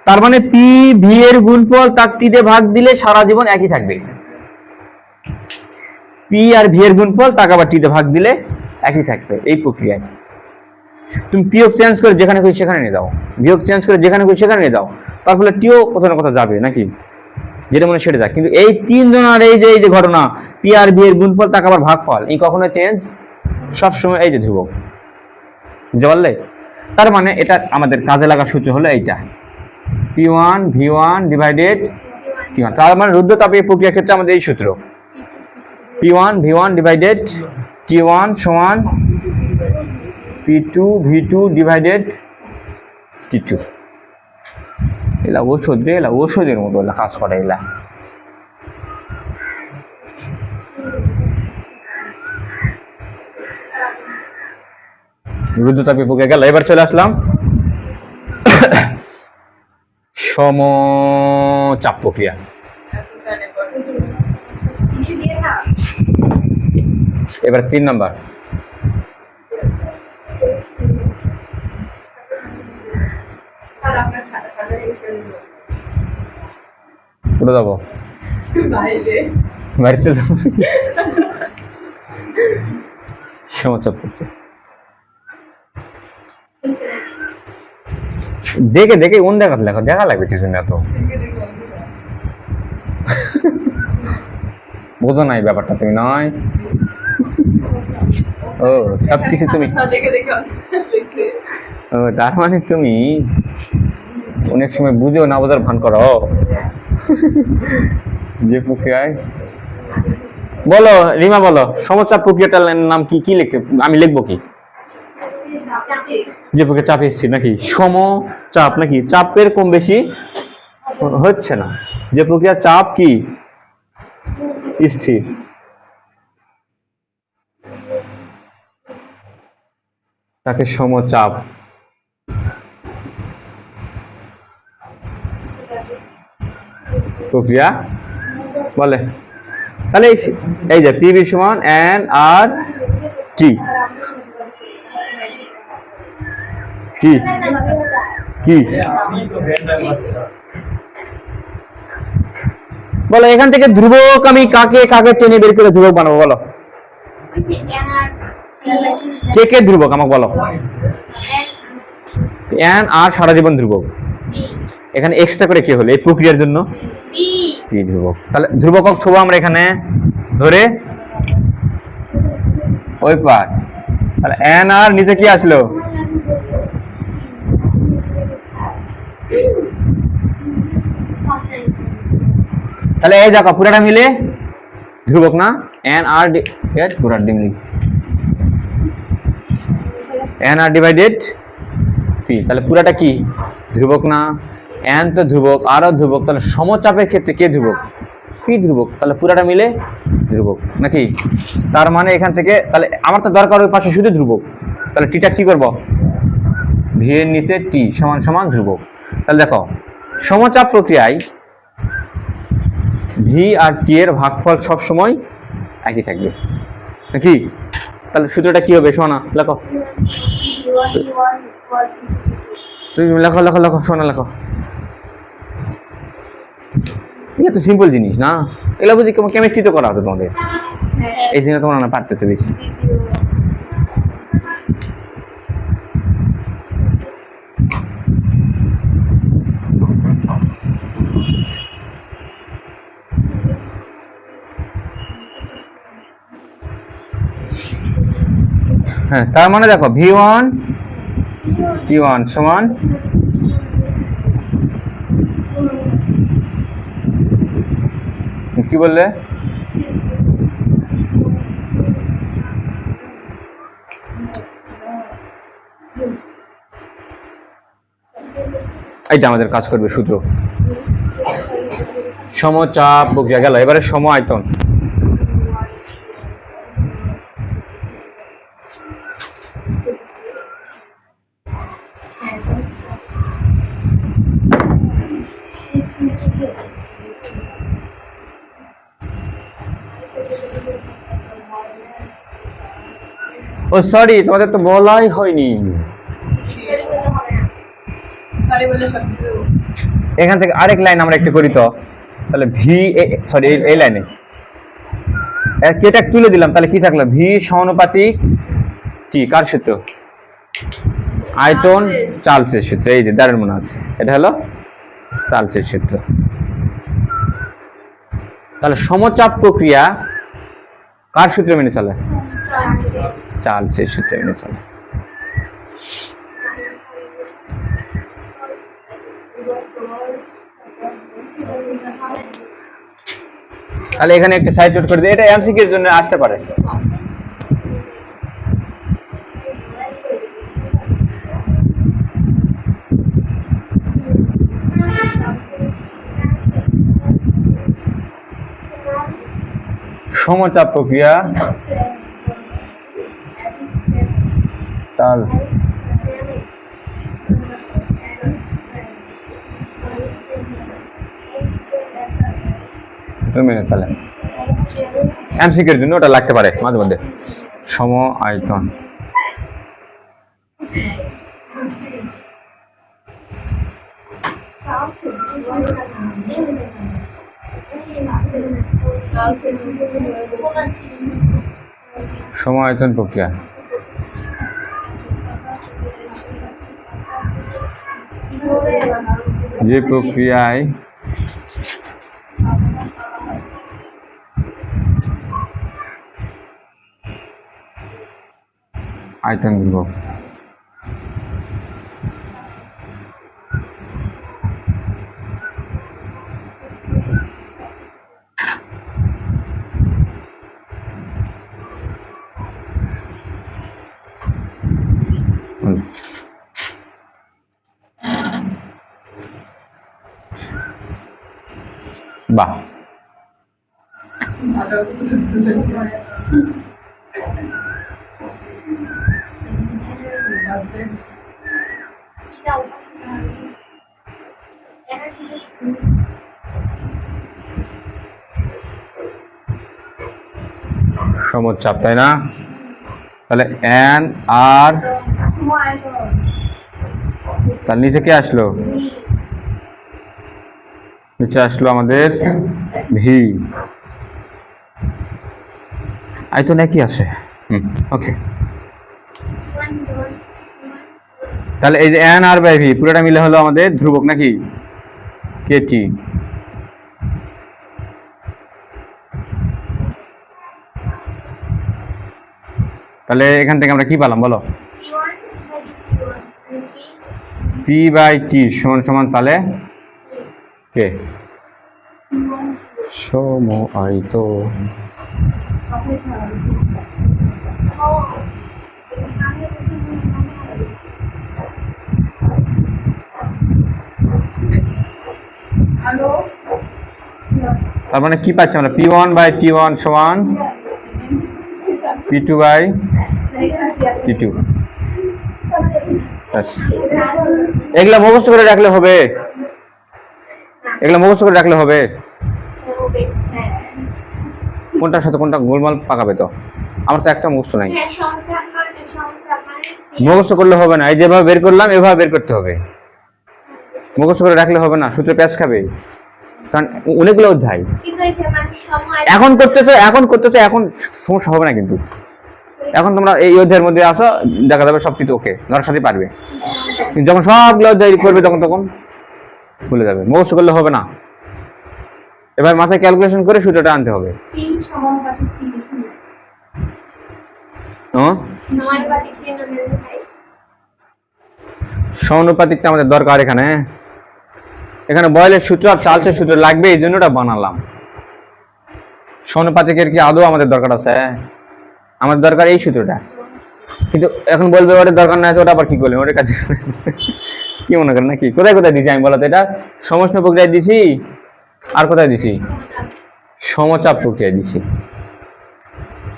তার মানে পি ভি এর গুণফল তার টি দিয়ে ভাগ দিলে সারা জীবন একই থাকবে। পি আর ভি এর গুণফল তাকে আবার টি দিয়ে ভাগ দিলে একই থাকবে। এই প্রক্রিয়ায় তুমি পিও চেঞ্জ করে যেখানে খুশি সেখানে নিয়ে যাও, বিয়োগ চেঞ্জ করে যেখানে খুশি সেখানে নিয়ে যাও, তার ফলে টিও কোথাও না কোথাও যাবে নাকি? যেটা মনে সেটা যাক। কিন্তু এই তিনজনের এই যে ঘটনা পি আর ভি এর গুণফল তাকে আবার ভাগফল, এই কখনো চেঞ্জ, সবসময় এই যে ধ্রুবক, বুঝতে পারলে? তার মানে এটা আমাদের কাজে লাগার সূত্র হলো এইটা, P1 V1 ডিভাইডেড T1। তার মানে রুদ্ধতাপীয় প্রক্রিয়ার ক্ষেত্রে আমাদের এই সূত্র, P1 V1 ডিভাইডেড T1 সমান P2 V2 ডিভাইডেড T2। এলা ওষুধ রে, এলা ওষুধের মতো এলা কাজ করে এলা। রুদ্ধতাপীয় প্রক্রিয়া গেল, এবার চলে আসলাম সমচাপ প্রক্রিয়া। এবার 3 নাম্বার, কোথায় যাবো? বাড়িতে যাবো। সমচাপ প্রক্রিয়া দেখে দেখে কোন দেখাতে লেখা দেখা লাগবে কিছু না, তো বোঝো নাই ব্যাপারটা তুমি নয়। ও সবকিছু তুমি, ও তার মানে তুমি অনেক সময় বুঝেও না বোঝার ভান করো। যে প্রক্রিয়ায় বলো রিমা বলো, সমচাপ প্রক্রিয়াটার নাম কি? কি লিখতে আমি লিখবো কি? যে প্রক্রিয়া চাপ স্থির নাকি সম চাপ নাকি চাপের কম বেশি হচ্ছে না, যে প্রক্রিয়া চাপ কি স্থির। তাকে সমচাপ প্রক্রিয়া বলে। তাহলে এই যে পিভি সমান এন আর টি কি কি বলো, এখান থেকে ধ্রুবক আমি কাকে কাকে টেনে বের করে ধ্রুবক বানাবো বলো, কে কে ধ্রুবক আমাকে বলো। এন আর সারা জীবন ধ্রুবক, এখানে এক্সট্রা করে কি হলো এই প্রক্রিয়ার জন্য পি ধ্রুবক। তাহলে ধ্রুবক ছোব আমরা এখানে ধরে ওই পার, তাহলে এন আর নিচে কি আসলো তাহলে এই দেখো পুরাটা মিলে ধ্রুবক না, এন আর পুরা ডিম লিখছি এন আর ডিভাইডেড পি, তাহলে পুরাটা কি ধ্রুবক না, এন তো ধ্রুবক আরও ধ্রুবক, তাহলে সমচাপের ক্ষেত্রে কে ধ্রুবক পি ধ্রুবক, তাহলে পুরাটা মিলে ধ্রুবক নাকি। তার মানে এখান থেকে তাহলে আমার তো দরকার ওই পাশে শুধু ধ্রুবক, তাহলে টিটা কি করব ভি এর নিচে টি সমান সমান ধ্রুবক। তাহলে দেখো সমচাপ প্রক্রিয়ায় ভি আর টি এর ভাগফল সবসময় একই থাকবে নাকি। তাহলে সূত্রটা কি হবে শোনা লেখো, তুমি লেখো লেখো লেখো শোনা লেখো, এটা তো সিম্পল জিনিস না, এগুলো বুঝি কেমিস্ট্রি তো করা হতো তোমাদের, এই জিনিস তোমরা না পারতেছো বেশি। হ্যাঁ তার মানে দেখো V1 T1 সমান কি বললে এইটা আমাদের কাজ করবে সূত্র, সমচাপ প্রক্রিয়া গেল, এবারে সম আয়তন। ও সরি তোমাদের তো বলাই হয়নি, এখান থেকে আরেক লাইন আমরা একটু করি তো, তাহলে ভি সরি এই লাইনে কেটা তুলে দিলাম, তাহলে কি থাকলো ভি সমানুপাতিক টি কার সূত্র আয়তন চার্লসের সূত্র, এই যে দাঁড়ের মনে আছে এটা হলো চার্লসের সূত্র। তাহলে সমচাপ প্রক্রিয়া কার সূত্র মেনে চলে চার্লসের সূত্র মেনে চলে। তাহলে এখানে একটা সাইড নোট করে দিই, এটা এমসিকিউ এর জন্য আসতে পারে। সমচাপ প্রক্রিয়া চাল মেনে চলে, এমসিকিউ এর জন্য ওটা লাগতে পারে মাঝে মধ্যে। সম আয়তন সম আয়তন প্রক্রিয়া যে প্রক্রিয়ায় আয়তন ধ্রুবক, বাহ, সমচাপ, তাই না? তাহলে এন আর, তার নিচে কে আসলো? নিচে আসলো আমাদের ভি। আই তো নাকি আছে। ওকে, তাহলে এই যে এন আর বাই ভি পুরোটা মিলে হলো আমাদের ধ্রুবক নাকি, কেটি। তাহলে এখান থেকে আমরা কি পেলাম বলো? পি বাই টি সমান সমান তাহলে কে? সমআয়িত। তার মানে কি পাচ্ছি আমরা? P1 বাই T1 সমান P2 বাই T2। এগুলা মুখস্থ করে রাখলে হবে, এগুলা মুখস্থ করে রাখলে হবে। কোনটার সাথে কোনটা গোলমাল পাকাবে তো? আমার তো একটা মুখস্থ নাই। মুখস্থ করলে হবে না, এই যেভাবে বের করলাম এভাবে বের করতে হবে। মুখস্থ করে রাখলে হবে না, সূত্রে প্যাঁচ খাবে। কারণ অনেকগুলো অধ্যায় এখন করতেছো, এখন সমস্যা হবে না। কিন্তু এখন তোমরা এই অধ্যায়ের মধ্যে আসো, দেখা যাবে সব কিছু ওকে, ধরার সাথে পারবে। যখন সবগুলো অধ্যায় করবে তখন ভুলে যাবে, মুখস্থ করলে হবে না। এবার মাথায় ক্যালকুলেশন করে সূত্রটা আনতে হবে। সমানুপাতিকটা আমাদের দরকার এখানে। এখানে বয়েলের সূত্র আর চার্লসের সূত্র লাগবে, এই জন্য ওটা বানালাম। সমানুপাতিকের কি আদৌ আমাদের দরকার আছে? আমাদের দরকার এই সূত্রটা। কিন্তু এখন বলবে ওটার দরকার নাই, ওটা আবার কি করলেন ওটার কাছে? কি মনে করেন নাকি? কোথায় কোথায় দিছি আমি বলতো? এটা সমষ্ণ প্রক্রিয়ায় দিছি, আর কোথায় দিছি? সমচাপ প্রক্রিয়ায় দিছি।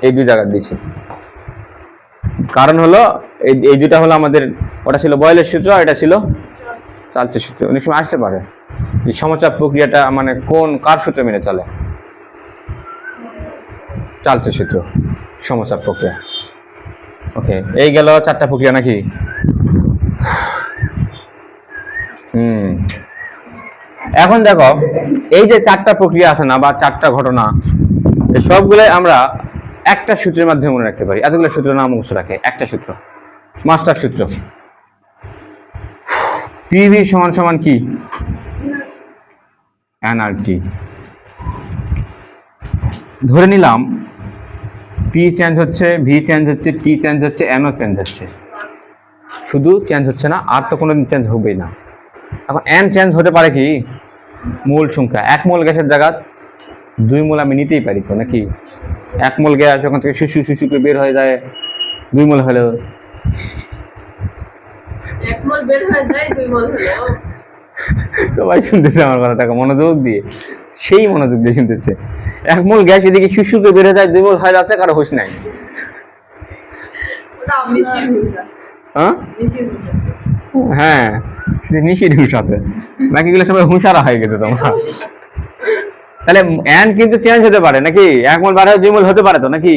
এই দুই জায়গায় দিছি। কারণ হলো এই দুটা হলো আমাদের, ওটা ছিল বয়েলের সূত্র, এটা ছিল চার্লসের সূত্র। অনেক সময় আসতে পারে এই সমচাপ প্রক্রিয়াটা মানে কার সূত্র মেনে চলে? চার্লসের সূত্র, সমচাপ প্রক্রিয়া। ওকে, এই গেল চারটা প্রক্রিয়া নাকি? এখন দেখো এই যে চারটা প্রক্রিয়া আছে না, বা চারটা ঘটনা, এই সবগুলো আমরা একটা সূত্রের মাধ্যমে মনে রাখতে পারি। এতগুলো সূত্র নাম মুখস্থ রাখে একটা সূত্র, মাস্টার সূত্র। পিভি সমান সমান কি? এনআরটি। ধরে নিলাম পি চেঞ্জ হচ্ছে, ভি চেঞ্জ হচ্ছে, টি চেঞ্জ হচ্ছে, এনও চেঞ্জ হচ্ছে। শুধু চেঞ্জ হচ্ছে না, আর তো কোনোদিন চেঞ্জ হবেই না। এখন এন চেঞ্জ হতে পারে কি? মোল সংখ্যা। 1 মোল গ্যাসের জায়গা 2 মোল আমি নিতেই পারি তো নাকি? 1 মোল গ্যাস ওখান থেকে শুশু করে বের হয়ে যায়, 2 মোল হলো। 1 মোল বের হয়ে যায়, 2 মোল হলো। সবাই শুনতেছে আমার কথাটা মনোযোগ দিয়ে, সেই মনোযোগ দিয়ে শুনতেছে। 1 মোল গ্যাস এদিকে শুশু করে বের হয়ে যায়, 2 মোল হয়ে যাচ্ছে, কারো হুঁশ নাই। হ্যাঁ, নিশ্চিত হুঁশ আছে, বাকিগুলো সবাই হুঁশারা হয়ে গেছে তোমরা। তাহলে এন কিন্তু চেঞ্জ হতে পারে নাকি? 1 মোল বার হয়ে 2 মোল হতে পারে তো নাকি?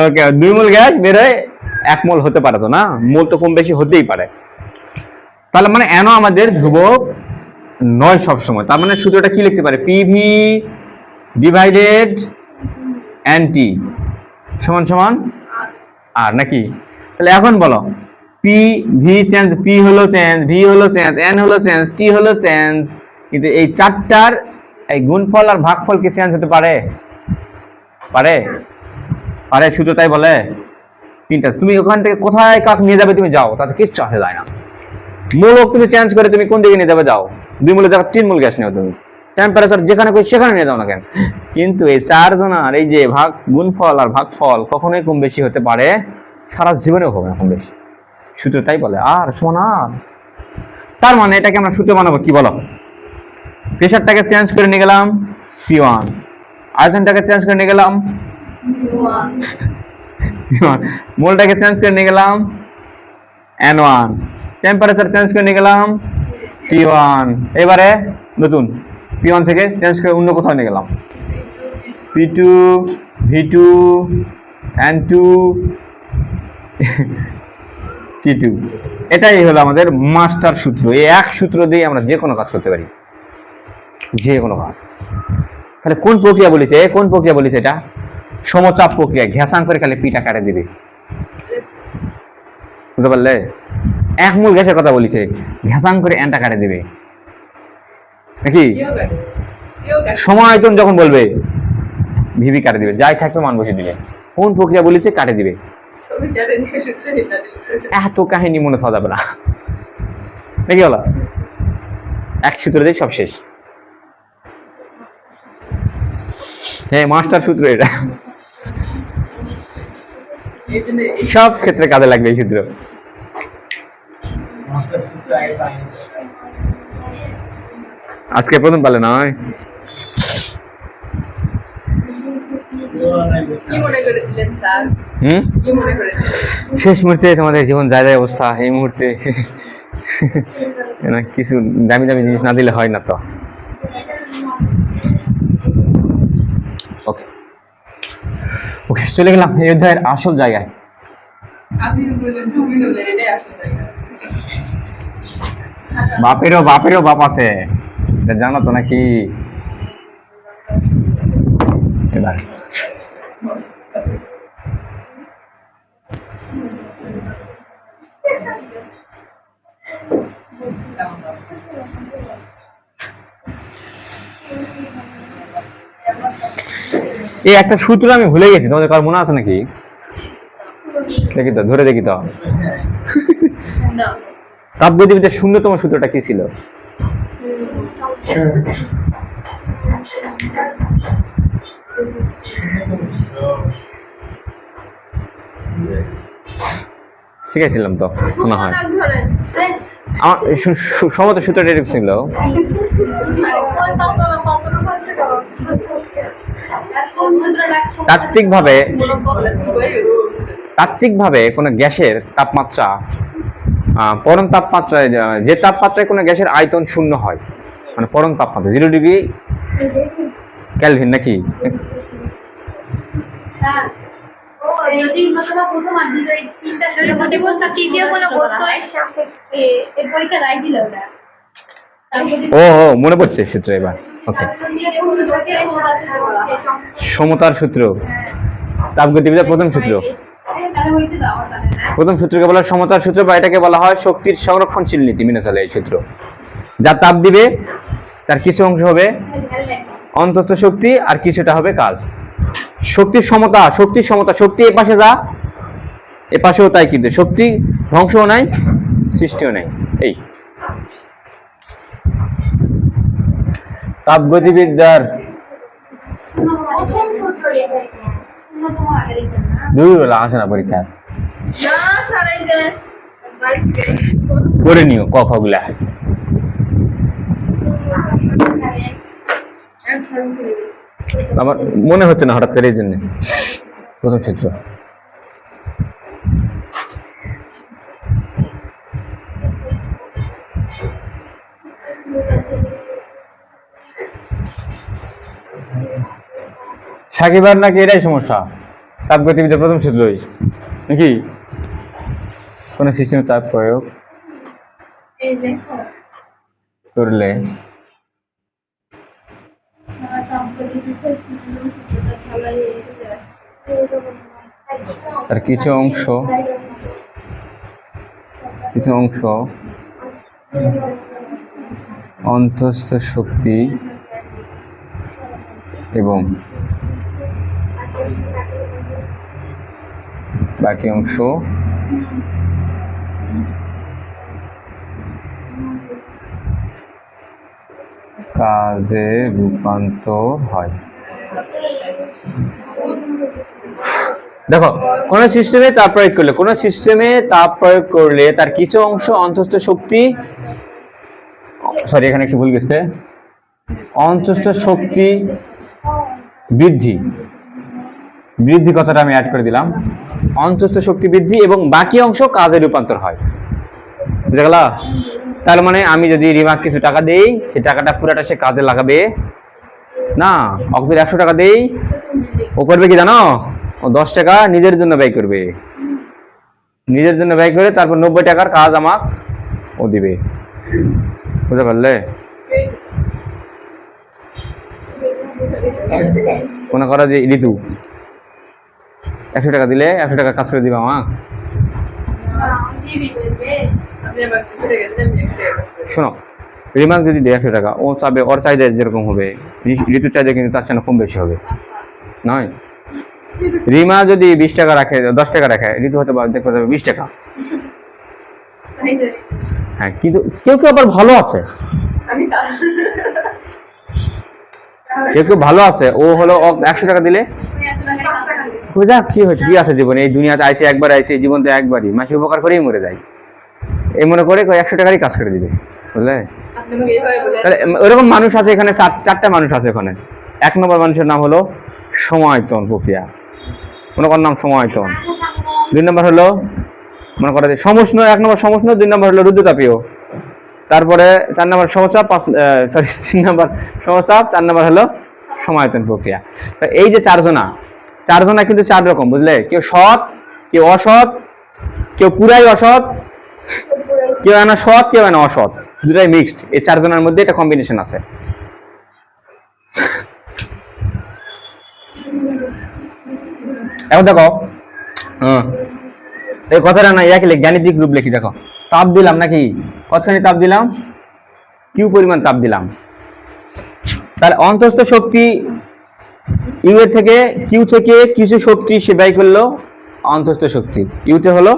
ওকে, 2 মোল গ্যাস বের হয়ে 1 মোল হতে পারে তো না? মোল তো কম বেশি হতেই পারে। তাহলে মানে এনও আমাদের ধ্রুবক নয় সবসময়। তার মানে সূত্রটা কি লিখতে পারে? পিভি ডিভাইডেড এনটি সমান সমান আর নাকি? তাহলে এখন বলো, পি ভি চেঞ্জ, পি হলো চেঞ্জ, ভি হলো চেঞ্জ, এন হলো চেঞ্জ, টি হলো চেঞ্জ, কিন্তু এই চারটার এই গুণফল আর ভাগফল কি চেঞ্জ হতে পারে? পারে পারে, সূত্র তাই বলে। তিনটা, তুমি ওখান থেকে কোথায় কাক নিয়ে যাবে তুমি যাও, তাতে কিচ্ছু আসে যায় না। মূলক তুমি চেঞ্জ করে তুমি কোন দিকে নিয়ে যাবে যাও, 2 মোলের জায়গায় 3 মোল গ্যাস নিও তুমি, টেম্পারেচার যেখানে কই সেখানে নিয়ে যাও না কেন। কিন্তু এই চারজনার এই যে গুণফল আর ভাগফল কখনোই কম বেশি হতে পারে, সারা জীবনেও হবে না কম বেশি। সূত্র তাই বলে আর সমান আর। তার মানে এটাকে আমরা সূত্র বানাবো কি বলো? প্রেসারটাকে চেঞ্জ করে নিয়ে গেলাম P1, আয়তনটাকে চেঞ্জ করে নিয়ে গেলাম P1, মোলটাকে চেঞ্জ করে নিয়ে গেলাম N1, টেম্পারেচার চেঞ্জ করে নিয়ে গেলাম T1। এবারে নতুন P1 থেকে চেঞ্জ করে অন্য কোথাও নিয়ে গেলাম P2, V2, N2, T2। এটাই হলো আমাদের মাস্টার সূত্র। এই এক সূত্র দিয়ে আমরা যে কোনো কাজ করতে পারি, যে কোনো কাজ। তাহলে কোন প্রক্রিয়া বলেছে? কোন প্রক্রিয়া বলেছে? এটা সমচাপ প্রক্রিয়া। ঘেঁষাং করে খালি পিটা কাটে দিবে, বুঝতে পারলে? এক মূল গ্যাসের কথা বলেছে, ঘেঁষাং করে এনটা কাটে দিবে নাকি? সমায়তন যখন বলবে ভিভি কাটে দিবে, যাই থাকবে মান বসে দিবে। কোন প্রক্রিয়া বলেছে? কাটে দিবে। এত কাহিনী মনে থাকা যাবে না নাকি বলো? এক সূত্র দিয়ে সব শেষ। হ্যাঁ, মাস্টার সূত্র এটা, সব ক্ষেত্রে কাজে লাগবে এই সূত্র। আজকে প্রথম পালে নয়, শেষ মুহূর্তে তোমাদের জীবন যায় যায় অবস্থা। এই মুহূর্তে কিছু দামি দামি জিনিস না দিলে হয় না তো। ওকে ওকে, চলে গেলাম এই অধ্যায়ের আসল জায়গায়। বাপেরও বাপ আছে, জানো তো নাকি? এবার এই একটা সূত্র আমি ভুলে গেছি, তোমাদের কার মনে আছে নাকি? দেখি তো, ধরে দেখি তো। তাপগতিবিদ্যার শূন্যতম সূত্রটা কি ছিল? শিখেছিলাম তো মনে হয়। আমার সমত সূত্রটা এরকম ছিল, তাত্ত্বিকভাবে কোনো গ্যাসের তাপমাত্রা পরম তাপমাত্রায়, যে তাপমাত্রায় কোনো গ্যাসের আয়তন শূন্য হয়, মানে পরম তাপমাত্রা 0 ডিগ্রি কেলভিন নাকি? ও মনে পড়ছে সূত্র এবার। ওকে, সমতার সূত্র, তাপগতিবিদ্যার প্রথম সূত্র। প্রথম সূত্রকে বলা হয় সমতার সূত্র, বা এটাকে বলা হয় শক্তির সংরক্ষণশীল নীতি মেনে চলে এই সূত্র। যা তাপ দিবে তার কিছু অংশ হবে অন্তস্থ শক্তি আর কিছুটা হবে কাজ। শক্তির সমতা, শক্তি এ পাশে যা এ পাশেও তাই, কিন্তু শক্তি ধ্বংসও নাই সৃষ্টিও নাই। এই তাপগতিবিদ্যার আসে না পরীক্ষা, করে নিও ক খ গুলা। আমার মনে হচ্ছে না হঠাৎ করে, এই জন্য প্রথম সূত্র। সাকিবার নাকি এটাই সমস্যা, তাপগতিবিদ্যার প্রথম সূত্রই নাকি? কোন সিস্টেমে তাপ প্রয়োগ করলে তার কিছু অংশ অন্তস্থ শক্তি এবং বাকি অংশ কাজে রূপান্তর হয়। দেখো, কোন সিস্টেমে তাপ প্রয়োগ করলে তার কিছু অংশ অন্তস্থ শক্তি সরি এখানে একটু ভুল গেছে, অন্তস্থ শক্তি বৃদ্ধি, বৃদ্ধি কথাটা আমি অ্যাড করে দিলাম। অন্তস্থ শক্তি বৃদ্ধি এবং বাকি অংশ কাজে রূপান্তর হয়। বুঝে গেল? তার মানে আমি যদি রিমাকে কিছু টাকা দেই, সেই টাকাটা পুরাটা সে কাজে লাগাবে না। ওকে 100 টাকা দেই, ও করবে কি জানো? ও 10 টাকা নিজের জন্য ব্যয় করবে, নিজের জন্য ব্যয় করে তারপর 90 টাকার কাজ আমাক ও দিবে। বুঝতে পারলে? মনে করো যে ঋতু 100 টাকা দিলে 100 টাকা কাজ করে দিবে আমাক। শোনো, রিমার্ক যদি দেয় 100 টাকা, ও চাবে ওর চাহিদা যেরকম হবে, ঋতুর চাহিদা কিন্তু তার চেয়ে কম বেশি হবে নয়। রিমা যদি 20 টাকা রাখে, 10 টাকা রাখে, ঋতু হতে পারে দেখতে যাবে 20 টাকা। হ্যাঁ, কিন্তু কেউ কেউ আবার ভালো আছে, কেউ কেউ ভালো আছে, ও হলো 100 টাকা দিলে যা কি হয়েছে, কি আছে জীবনে, এই দুনিয়াতে আইছে একবার, আইছে জীবন তো একবারই, মাসে উপকার করেই মরে যায়, এই মনে করে 100 টাকারই কাজ করে দিবে। বুঝলে? তাহলে ওরকম মানুষ আছে এখানে, চারটা মানুষ আছে এখানে। 1 নম্বর মানুষের নাম হলো সময়তন প্রক্রিয়া, মনে করার নাম সময়তন। 2 নম্বর হলো মনে করা যায় সমষ্ণ, 1 নম্বর সমষ্ণ, 2 নম্বর হলো রুদ্রতাপীয়, তারপরে 4 নম্বর সমচাপ, 3 নম্বর সমচাপ, 4 নম্বর হলো সময়তন প্রক্রিয়া। এই যে চারজনা কিন্তু 4 রকম, বুঝলে? কেউ সৎ, কেউ অসৎ, কেউ পুরাই অসৎ, কেউ এনা সৎ, কেউ এনা অসৎ, দুটাই মিক্সড। এই 4 জনের মধ্যে একটা কম্বিনেশন আছে। এখন দেখো, এই কথাটা না একই গাণিতিক রূপ লিখি। দেখো, তাপ দিলাম নাকি, কতখানি তাপ দিলাম, কিউ পরিমাণ তাপ দিলাম। তাহলে অন্তস্থ শক্তি ইউ এর থেকে, কিউ থেকে কিছু শক্তি সে ব্যয় করলো, অন্তস্থ শক্তি ইউতে হলো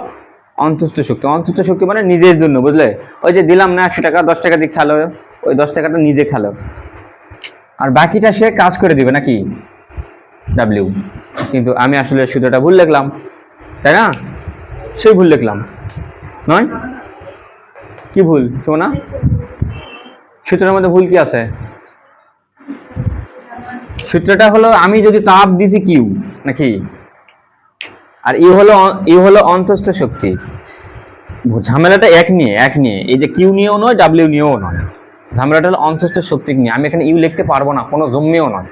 অন্তস্থ শক্তি। অন্তস্থ শক্তি মানে নিজের জন্য, বুঝলে? ওই যে দিলাম না 100 টাকা, 10 টাকা দিয়ে খেলো, ওই 10 টাকাটা নিজে খেলো, আর বাকিটা সে কাজ করে দিবে নাকি, ডাব্লিউ। কিন্তু আমি আসলে সূত্রটা ভুল লিখলাম, তাই না? সেই ভুল লিখলাম নয়, কি ভুল শোনা? সূত্রের মধ্যে ভুল কি আছে? সূত্রটা হলো আমি যদি তাপ দিছি কিউ নাকি, আর ইউ হলো অন্তস্থ শক্তি। ঝামেলাটা এক নিয়ে, এই যে কিউ নিয়েও নয়, ডাব্লিউ নিয়েও নয়, ঝামেলাটা হলো অন্তস্থ শক্তি নিয়ে। আমি এখানে ইউ লিখতে পারবো না, কোনো জন্মেও নয়,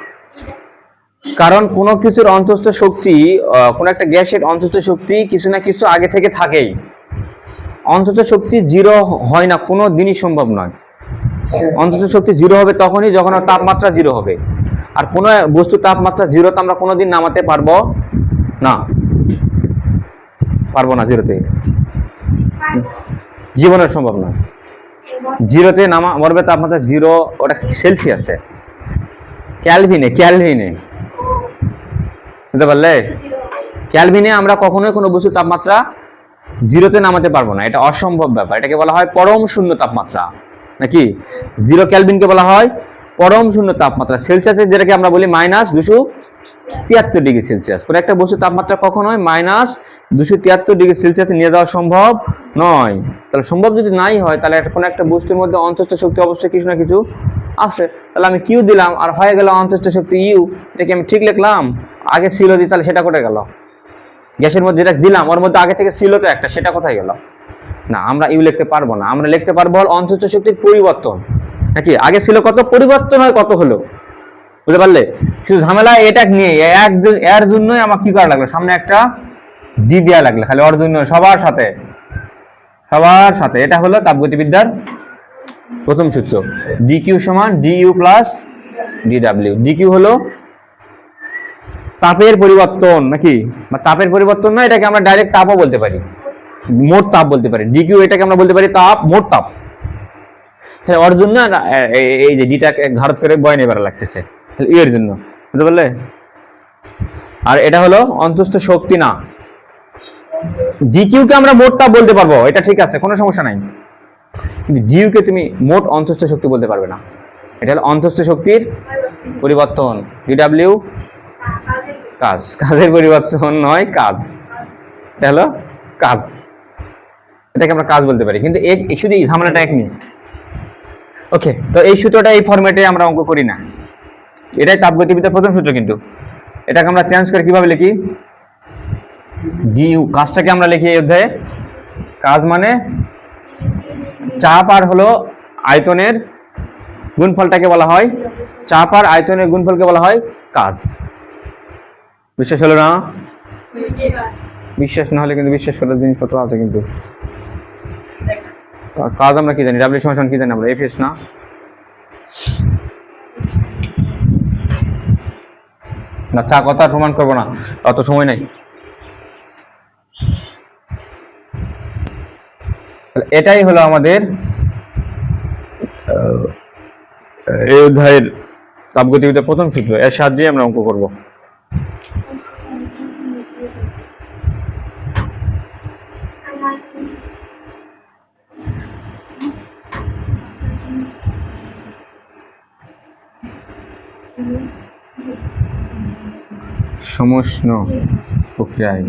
কারণ কোনো কিছুর অন্তস্থ শক্তি, কোনো একটা গ্যাসের অন্তস্থ শক্তি কিছু না কিছু আগে থেকে থাকেই। অন্তস্থ শক্তি 0 হয় না, কোনো দিনই সম্ভব নয়। অন্তস্থ শক্তি 0 হবে তখনই যখন তাপমাত্রা 0 হবে, আর কোনো বস্তুর তাপমাত্রা 0 তে আমরা কোনোদিন নামাতে পারবো না, 0তে জীবনের সম্ভব নয়। 0তে নামা মরবে তাপমাত্রা 0, ওটা সেলসিয়াসে, ক্যালভিনে বুঝতে পারলে? ক্যালভিনে আমরা কখনোই কোনো বস্তুর তাপমাত্রা 0তে নামাতে পারবো না, এটা অসম্ভব ব্যাপার। এটাকে বলা হয় পরম শূন্য তাপমাত্রা নাকি। 0 ক্যালভিনকে বলা হয় পরম শূন্য তাপমাত্রা। সেলসিয়াসে যেটাকে আমরা বলি -273 ডিগ্রি সেলসিয়াস। কোনো একটা বস্তুর তাপমাত্রা কখনোই -273 ডিগ্রি সেলসিয়াসে নিয়ে যাওয়া সম্ভব নয়। তাহলে সম্ভব যদি নাই হয়, তাহলে কোনো একটা বস্তুর মধ্যে অন্তস্থ শক্তি অবশ্যই কিছু না কিছু আছে। তাহলে আমি কিউ দিলাম, আর হয়ে গেল অন্তস্থ শক্তি ইউ। এটাকে আমি ঠিক লিখলাম, আগে ছিল দি, তাহলে সেটা কোথায় গেল? গ্যাসের মধ্যে যেটা দিলাম ওর মধ্যে আগে থেকে ছিল তো একটা, সেটা কোথায় গেল? না, আমরা ইউ লিখতে পারবো না, আমরা লিখতে পারবো অন্তস্থ শক্তির পরিবর্তন নাকি। আগে ছিল কত, পরিবর্তন হয় কত হলো, বুঝতে পারলে? শুধু ঝামেলা এটা নিয়ে, এর জন্যই আমার কি করা লাগলো, সামনে একটা ডি দেওয়া লাগলো, খালি ওর জন্য, সবার সাথে। এটা হলো তাপগতিবিদ্যার প্রথম সূত্র, ডিকিউ সমান ডিইউ প্লাস ডিডাব্লিউ। ডিকিউ হলো তাপের পরিবর্তন নাকি, বা তাপের পরিবর্তন না, এটাকে আমরা ডাইরেক্ট তাপও বলতে পারি, মোট তাপ বলতে পারি। ডিকিউ এটাকে আমরা বলতে পারি তাপ, মোট তাপ। তাহলে ওর জন্য এই যে ডিটাকে ঘাড়ত করে বয় নেবার লাগতেছে, এর জন্য, বুঝতে পারলে? আর এটা হলো অন্তস্থ শক্তি না। ডিকিউ কে আমরা মোট তাপ বলতে পারবো, এটা ঠিক আছে, কোনো সমস্যা নাই, কিন্তু ডিইউ কে তুমি মোট অন্তস্থ শক্তি বলতে পারবে না। এটা হলো অন্তস্থ শক্তির পরিবর্তন, ডিডাব্লিউ কাজের পরিবর্তন নয়, কাজ। এটা হলো কাজ, এটাকে আমরা কাজ বলতে পারি। কিন্তু শুধু এই ঝামেলাটা এক নিয়ে, ওকে, তো এই সূত্রটা এই ফরম্যাটে আমরা অঙ্ক করি না, এটাই তাপগতিবিদ্যার প্রথম সূত্র, কিন্তু এটাকে আমরা চেঞ্জ করে কিভাবে লিখি, ডিইউ। কাজটাকে আমরা লিখি এই অধ্যায়ে, কাজ মানে চাপ আর হলো আয়তনের গুণফলটাকে বলা হয়, চাপ আর আয়তনের গুণফলকে বলা হয় কাজ। বিশ্বাস হলো না? বিশ্বাস না হলে কিন্তু বিশ্বাস করার জিনিসপত্র আছে কিন্তু। কাজ আমরা কি জানি, ডাব্লিউ সমান কি জানি আমরা, এফএস না? না, চা কথা প্রমাণ করবো না, অত সময় নাই। এটাই হলো আমাদের এই অধ্যায়ের তাপগতিবিদ্যার প্রথম সূত্র, এর সাহায্যে আমরা অঙ্ক করব। সমষ্ণ প্রক্রিয়ায়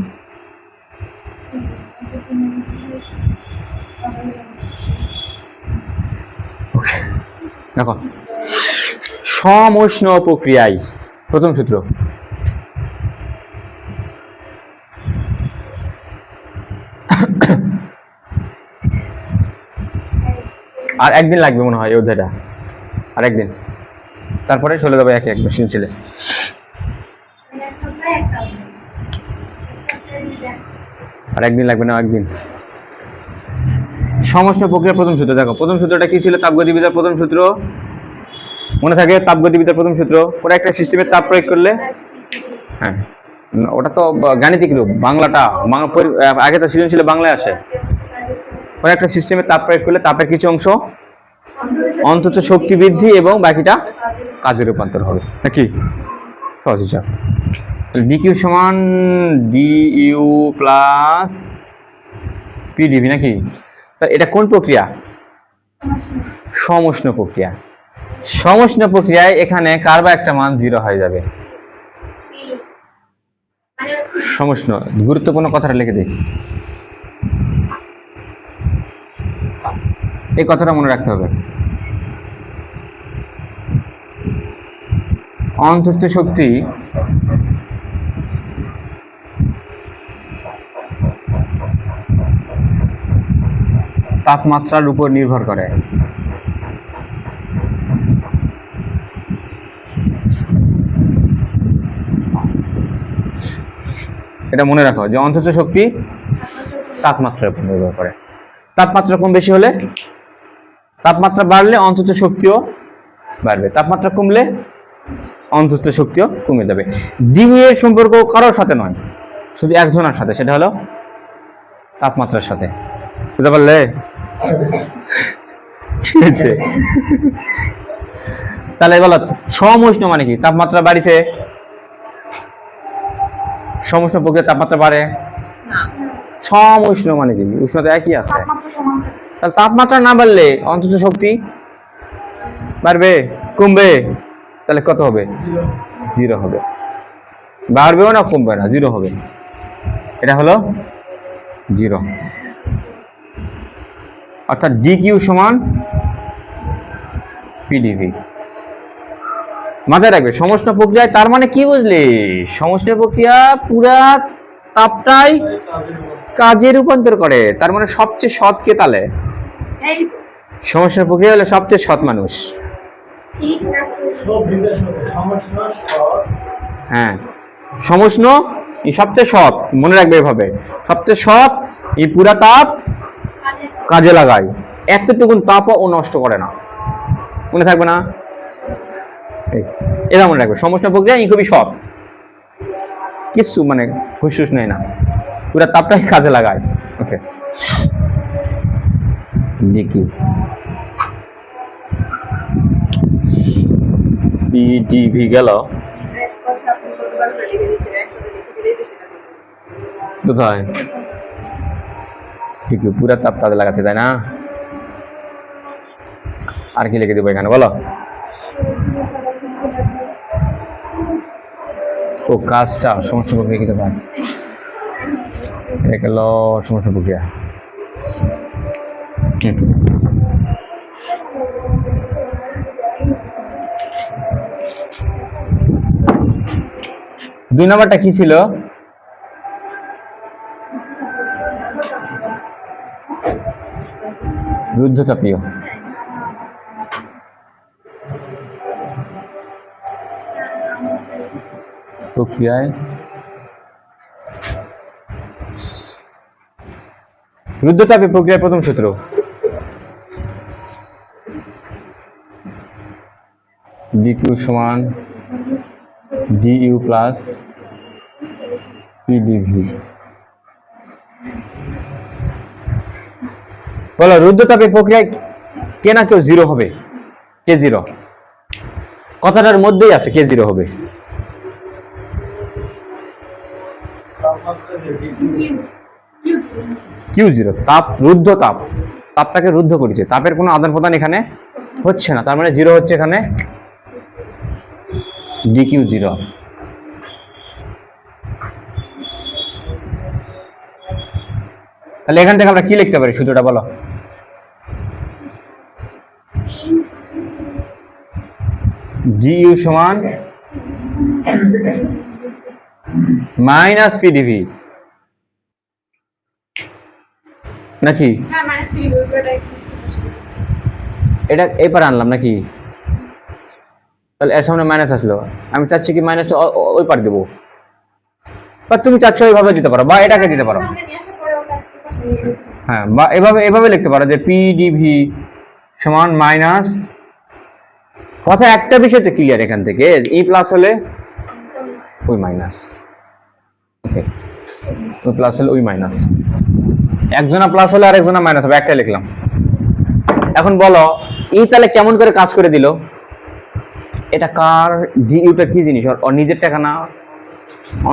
দেখো, সমষ্ণ প্রক্রিয়ায় প্রথম সূত্র, আর একদিন লাগবে মনে হয় এই অধ্যায়টা, আর একদিন, তারপরে চলে যাবে একে একবার ছিলে। আর একদিন লাগবে না, একদিন। সমষ্ণ প্রক্রিয়ার প্রথম সূত্র দেখো, প্রথম সূত্রটা কি ছিল, তাপগতিবিদ্যার প্রথম সূত্র মনে থাকে, তাপগতিবিদ্যার প্রথম সূত্র, ওরা একটা সিস্টেমের তাপ প্রয়োগ করলে, হ্যাঁ ওটা তো গাণিতিক রূপ, বাংলাটা আগে তো সৃজনশীল বাংলায় আসে। ওরা একটা সিস্টেমের তাপ প্রয়োগ করলে তাপের কিছু অংশ অন্তত শক্তি বৃদ্ধি এবং বাকিটা কাজে রূপান্তর হবে নাকি, সহজ হিসাব। ডিকিউ সমান ডিইউ প্লাস পিডিভি নাকি। এটা কোন প্রক্রিয়া, সমষ্ণ প্রক্রিয়া। সমষ্ণ প্রক্রিয়ায় এখানে কার বা একটা মান 0 হয়ে যাবে। সমষ্ণ, গুরুত্বপূর্ণ কথাটা লিখে দিই, এই কথাটা মনে রাখতে হবে। অন্তস্থ শক্তি তাপমাত্রার উপর নির্ভর করে। এটা মনে রাখো যে অন্তস্থ শক্তি তাপমাত্রার উপর নির্ভর করে। তাপমাত্রা কম বেশি হলে, তাপমাত্রা বাড়লে অন্তস্থ শক্তিও বাড়বে, তাপমাত্রা কমলে অন্তস্থ শক্তিও কমে যাবে। ডিউ এর সম্পর্ক কারোর সাথে নয়, শুধু একজনের সাথে, সেটা হলো তাপমাত্রার সাথে। বুঝতে পারলে? তাহলে বলো সমষ্ণ মানে কি, তাপমাত্রা বাড়িছে, সমষ্ণ প্রক্রিয়া তাপমাত্রা বাড়ে। সমষ্ণ মানে কি, উষ্ণতা একই আছে, তাহলে তাপমাত্রা না বাড়লে অন্তত শক্তি বাড়বে কমবে, তাহলে কত হবে, 0 হবে। বাড়বেও না কমবে না, 0 হবে। এটা হলো 0, অর্থাৎ ডিকিউ সমান পিডিভি। মাথায় রাখবে সমষ্ণ প্রক্রিয়ায়, তার মানে কি বুঝলি, সমষ্ণ প্রক্রিয়া পুরা তাপটাই কাজে রূপান্তর করে, তার মানে সবচেয়ে সৎ কে তাহলে, সমষ্ণ প্রক্রিয়া হলে সবচেয়ে সৎ মানুষ। হ্যাঁ, সমষ্ণ সবচেয়ে সৎ, মনে রাখবে এভাবে, সবচেয়ে সৎ, এই পুরা তাপ কাজে লাগায়, এতটুকু তাপও ও নষ্ট করে না, মনে থাকবে না, এটা মনে রাখবে। সমষ্ণ প্রক্রিয়া খুবই সৎ, কিছু মানে হুসুস নেয় না, পুরা তাপটাই কাজে লাগায়। ওকে, ডিকিউ পিডিভি গেল কোথায়, ডিকিউ পুরা তাপ কাজে লাগাচ্ছে, তাই না? আর কি লিখে দেবো এখানে বলো, ও কাজটা সমষ্ণ প্রক্রিয়া কি কাজ, এটা গেল সমষ্ণ প্রক্রিয়া। 2 নাম্বারটা কি ছিল? রুদ্ধতাপীয়। প্রক্রিয়ায় রুদ্ধতাপীয় প্রক্রিয়ার প্রথম সূত্র dq সমান du প্লাস pdv। বলো রুদ্ধতাপীয় প্রক্রিয়ায় কে না কেউ জিরো হবে? কে জিরো? কথাটার মধ্যেই আছে কে জিরো হবে। কিউ জিরো, তাপ রুদ্ধ তাপ, তাপটাকে রুদ্ধ করেছে, তাপের কোনো আদান প্রদান এখানে হচ্ছে না, তার মানে জিরো হচ্ছে এখানে ডিকিউ জিরো। তাহলে এখান থেকে আমরা কি লিখতে পারি সূত্রটা বলো? ডিইউ সমান মাইনাস পিডিভি নাকি? এটা এবার আনলাম নাকি? তাহলে এর সামনে মাইনাস আসলো, আমি চাচ্ছি কি মাইনাস ওই পার দেবো, বা তুমি চাচ্ছ ওইভাবে দিতে পারো বা এটাকে দিতে পারো। হ্যাঁ, বা এভাবে এভাবে লিখতে পারো যে পিডিভি সমান মাইনাস, কথা একটা বিষয় তো ক্লিয়ার এখান থেকে, ই প্লাস হলে ওই মাইনাস, ওকে, ওই প্লাস হলে ওই মাইনাস, একজনা প্লাস হলে আর একজনা মাইনাস হবে, একটাই লিখলাম। এখন বলো ই তাহলে কেমন করে কাজ করে দিল? এটা কার ডিইউটা কি জিনিস? ওর নিজের টাকা না,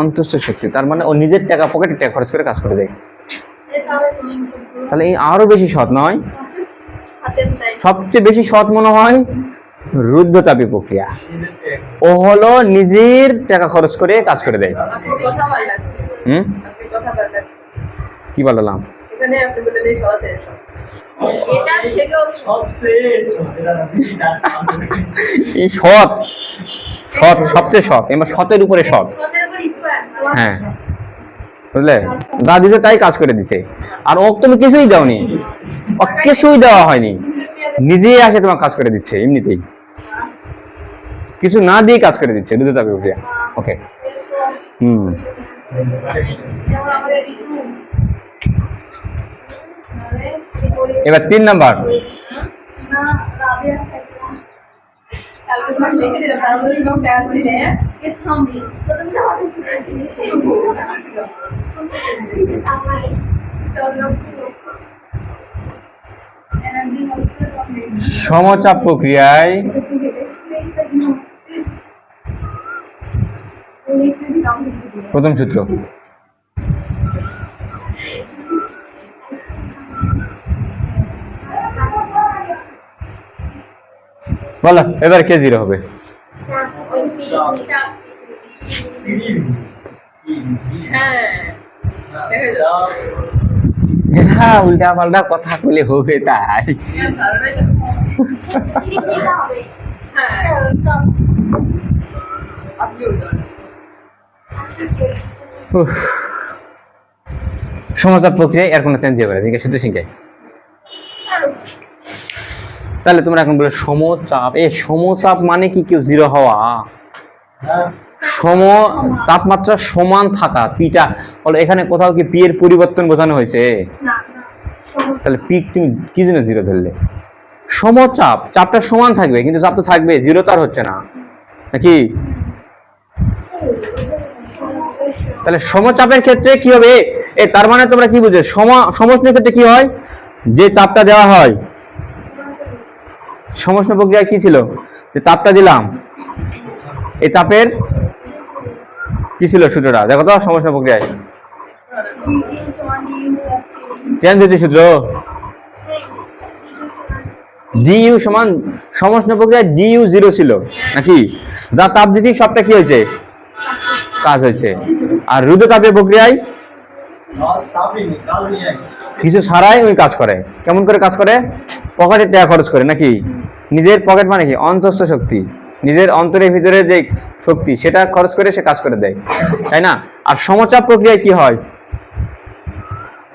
অন্তস্থ শক্তি, তার মানে ও নিজের টাকা পকেটের টাকা খরচ করে কাজ করে দেয়। তাহলে এই আরো বেশি সৎ নয়? সবচেয়ে বেশি সৎ মনে হয় রুদ্ধতাপীয় প্রক্রিয়া, ও হলো নিজের টাকা খরচ করে কাজ করে দেয়। কি বললাম? এই সৎ, সৎ সবচেয়ে সৎ, এবার সতের উপরে সৎ। হ্যাঁ, বুঝলে, যা দিতে তাই কাজ করে দিছে, আর ও তুমি কিছুই দাওনি, ও কিছুই দেওয়া হয়নি, নিজেই আসে তোমার কাজ করে দিচ্ছে এমনিতেই, কিছু না দিয়ে কাজ করে দিচ্ছে রুদ্ধতাপীয় প্রক্রিয়া। ওকে, এবার 3 নাম্বার। সমচাপ প্রক্রিয়ায় প্রথম সূত্র বলো, এবার কে জিরো হবে? হ্যাঁ, উল্টা পাল্টা কথা বলে হবে তাই। সমচাপ প্রক্রিয়ায় এর কোনো চেঞ্জ হবে না, ঠিক আছে? সূত্র শিখে তাহলে তোমরা এখন বলে সমচাপ, সমচাপ মানে কি কেউ জিরো হওয়া? সম তাপমাত্রা সমান থাকা, পিটা বলো, এখানে কোথাও কি পি এর পরিবর্তন বোঝানো হয়েছে? তাহলে পি তুমি কি জন্য জিরো ধরলে? সমচাপ, চাপটা সমান থাকবে, কিন্তু চাপ তো থাকবে, জিরো তো আর হচ্ছে না নাকি? তাহলে সমচাপের ক্ষেত্রে কি হবে? তার মানে তোমরা কি বুঝে, সমষ্ণের ক্ষেত্রে কি হয়? যে তাপটা দেওয়া হয়, সমষ্ণ প্রক্রিয়া কি ছিল? যে তাপটা দিলাম, এই তাপের কি ছিল সূত্রটা দেখো তো? সমষ্ণ প্রক্রিয়ায় চেঞ্জ হয়েছে সূত্র, ডিইউ সমান, সমষ্ণ প্রক্রিয়ায় ডিইউ জিরো ছিল নাকি? যা তাপ দিচ্ছি সবটা কি হয়েছে? কাজ হয়েছে। আর রুদ্ধতাপীয় প্রক্রিয়ায় কিছু ছাড়াই ওই কাজ করে। কেমন করে কাজ করে? পকেটের টাকা খরচ করে নাকি? নিজের পকেট মানে কি? অন্তস্থ শক্তি, নিজের অন্তরের ভিতরে যে শক্তি সেটা খরচ করে সে কাজ করে দেয়, তাই না? আর সমচাপ প্রক্রিয়ায় কি হয়,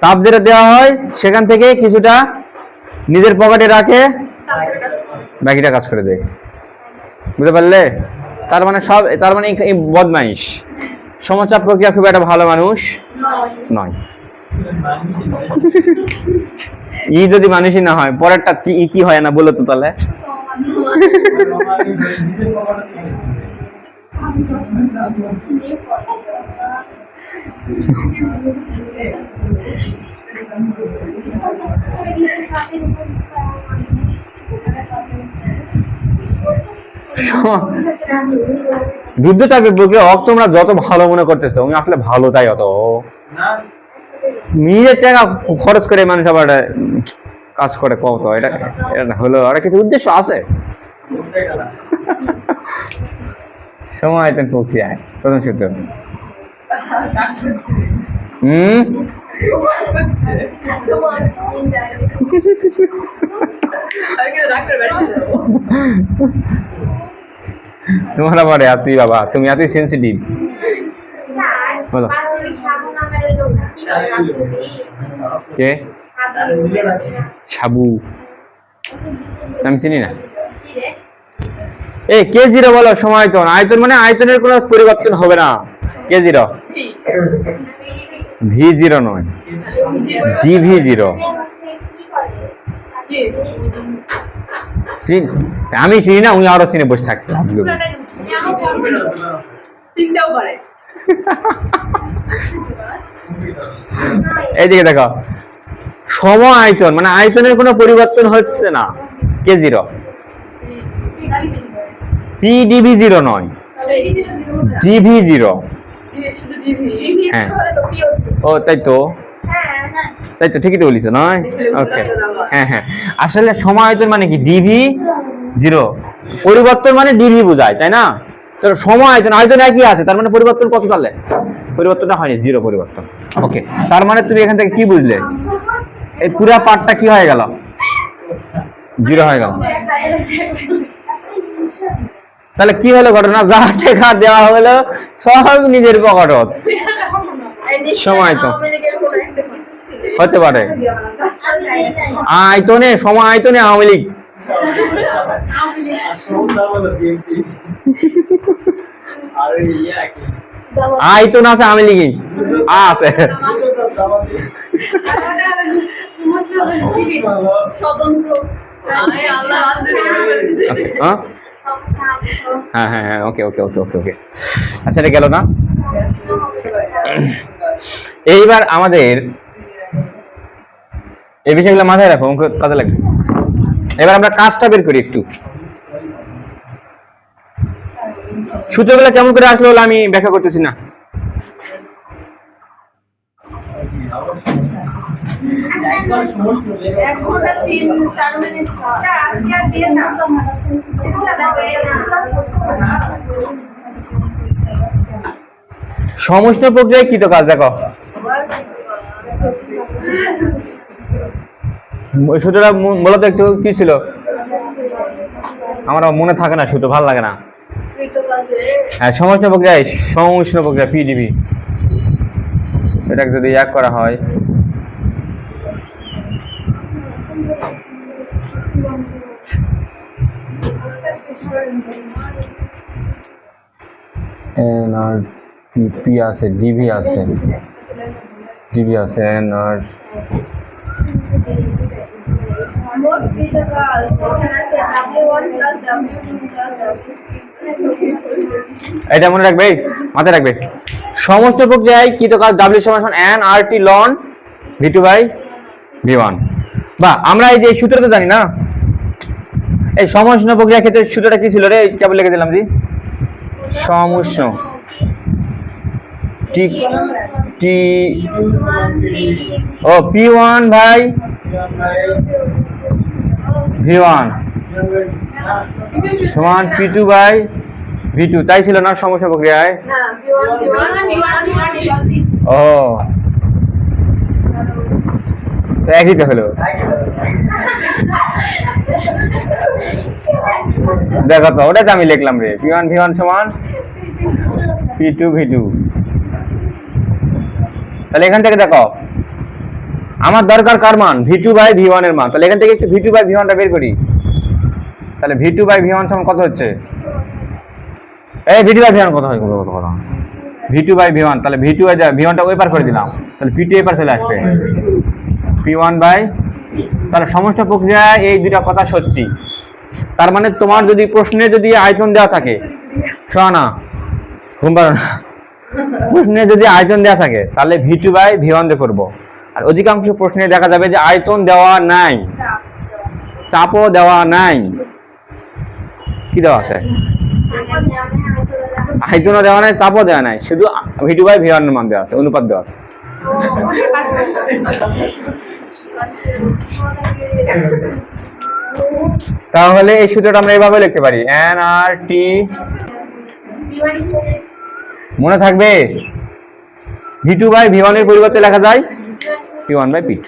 তাপ যেটা দেওয়া হয় সেখান থেকে কিছুটা নিজের পকেটে রাখে, বাকিটা কাজ করে দেয়। বুঝতে পারলে? তার মানে এই বদমাইশ। সমচাপ প্রক্রিয়া খুব একটা ভালো মানুষ নয়। ই যদি মানুষই না হয়, পরেরটা কি হয় না বলো তো তাহলে? যুদ্ধচাপের প্রক্রিয়া তোমরা যত ভালো মনে করতেছো, তুমি আসলে ভালো তাই অত নিজের টাকা খরচ করে মানুষ আবার কাজ করে কত, এটা হলো আর কিছু উদ্দেশ্য আছে। সমায়তন প্রক্রিয়ায় প্রথম সূত্র তোমার আবার এতই বাবা, তুমি এতই সেন্সিটিভ। বলো কে? সাবু আমি চিনি না। এই কে জিরো বলো, সমায়তন। আয়তন মানে আয়তনের কোনো পরিবর্তন হবে না। কে জিরো? ভি জিরো নয়, ডিভি জিরো। আমি চিনি না, উনি আরো চিনে বসে থাকতে। এইদিকে দেখো, সম আয়তন মানে আয়তনের কোনো পরিবর্তন হচ্ছে না। কে জিরো? পি ডিভি জিরো নয়, ডিভি জিরো। হ্যাঁ, ও তাই তো, তাই তো, ঠিকই তো বলিস নয়? ওকে, হ্যাঁ হ্যাঁ। আসলে সমায়তন মানে কি? DV zero. পরিবর্তন মানে ডিভি বোঝায়, তাই না? সমায়তন আয়তন একই আছে, তার মানে পরিবর্তন কত তাহলে? পরিবর্তনটা হয়নি, জিরো পরিবর্তন। ওকে, তার মানে তুমি এখান থেকে কি বুঝলে? এই পুরা পার্টটা কি হয়ে গেল? জিরো হয়ে গেল। তাহলে কি হলো ঘটনা? যা টাকা দেওয়া হলো সব নিজের পকেটত। সময় তো হতে পারে আয়তনে, সময় আয়তনে আওয়ামী লীগ। আয়তন আছে আওয়ামী লীগই আছে। হ্যাঁ হ্যাঁ হ্যাঁ, ওকে ওকে ওকে ওকে ওকে। আচ্ছা, এটা গেল না? এইবার আমাদের এই বিষয়গুলো মাথায় রাখো, অঙ্ক কাজে লাগবে। এবার আমরা কাজটা বের করি একটু। সূত্রগুলো কেমন করে আসলো আমি ব্যাখ্যা করতেছি না। সমষ্ণ প্রক্রিয়ায় কৃত কাজ দেখো, ওই সূত্রটা মূলত একটু কি ছিল আমার মনে থাকে না, সূত্র ভালো লাগে না। হ্যাঁ, সমষ্ণ প্রক্রিয়ায় সমষ্ণ প্রক্রিয়া পিডিবি, এটাকে যদি এক করা হয় এন আর পি আছে, ডিভি আছে, ডিভি আছে, এন আর এটা মনে রাখবে, মাথায় রাখবে। সমস্ত প্রক্রিয়ায় কৃত কাজ ডাব্লিউ সমান n R T ln V two by V one. বা আমরা এই যে সূত্রটা জানি না, এই সমষ্ণ প্রক্রিয়ার ক্ষেত্রে সূত্রটা কি ছিল রে? কেবল লিখে দিলাম জি, সমষ্ণ টি টি ও P one by V one সমান P two by V two, তাই ছিল না সমষ্ণ প্রক্রিয়ায়? ও তো একই তো হলো। দেখো তো ওটা তো আমি লিখলাম রে, V1 V1 সমান P2 V2। তাহলে এখান থেকে দেখো আমার দরকার কার মান, V2 বাই V1 এর মান। তাহলে এখান থেকে একটু V2 বাই V1 টা বের করি। তাহলে V2 বাই V1 সমান কত হচ্ছে? এই V2 বাই V1 কত হয়? কত V2 বাই V1, তাহলে V2 এ যা V1 টা ওই পার করে দিলাম, তাহলে P2 এই পার চলে আসবে P1 বাই। তাহলে সমস্ত প্রক্রিয়ায় এই দুইটা কথা সত্যি। তার মানে তোমার যদি প্রশ্নে যদি আয়তন দেওয়া থাকে, শোনা না ঘুম পারো না, প্রশ্নে যদি আয়তন দেওয়া থাকে তাহলে V2 বাই V1 দিয়ে করবো। আর অধিকাংশ প্রশ্নে দেখা যাবে যে আয়তন দেওয়া নাই, চাপও দেওয়া নাই, কি দেওয়া আছে? আয়তনও দেওয়া নাই, চাপও দেওয়া নাই, শুধু V2 বাই V1 এর মান দেওয়া আছে, অনুপাত দেওয়া আছে। তাহলে এই সূত্রটা আমরা এইভাবে লিখতে পারি, nRT মনে থাকবে V2 বাই V1 এর পরিবর্তে লেখা যায় P1 বাই P2।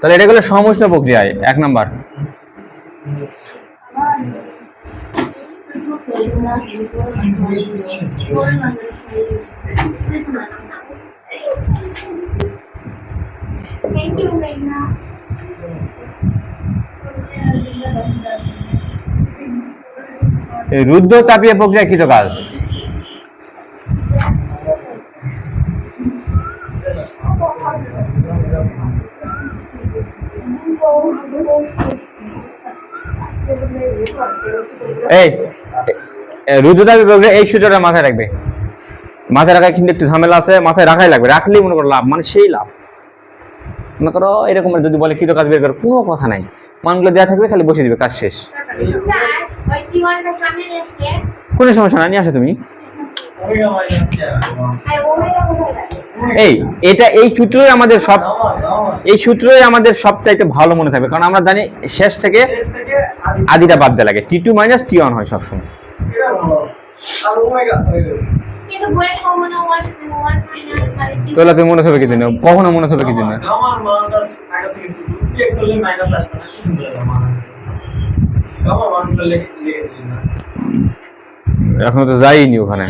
তাহলে এটা হলো সমষ্টি প্রক্রিয়ায় 1 নাম্বার। এই রুদ্ধ তাপীয় প্রক্রিয়া কৃত কাজ। এই রুদ্ধতাপীয় প্রক্রিয়া এই সূত্রটা মাথায় রাখবে। মাথায় রাখা কিন্তু একটু ঝামেলা আছে, মাথায় রাখাই লাগবে, রাখলেই মনে করো লাভ, মানে সেই লাভ। মনে করো এরকম যদি বলে কৃত কাজ বের করো, কোনো কথা নাই, মানগুলো দেওয়া থাকবে, খালি বসে দিবে, কাজ শেষ। কোনো সমস্যা না, নিয়ে আসো তুমি। এই এটা এই সূত্রই আমাদের সবচাইতে ভালো মনে থাকবে, কারণ আমরা জানি শেষ থেকে আদিটা বাদ দেওয়া লাগে, T2 মাইনাস T1 হয় সবসময়। তাহলে তুমি মনে থাকবে কি জন্য, কখনো মনে থাকবে কি জন্য? এখনো তো যাইনি ওখানে।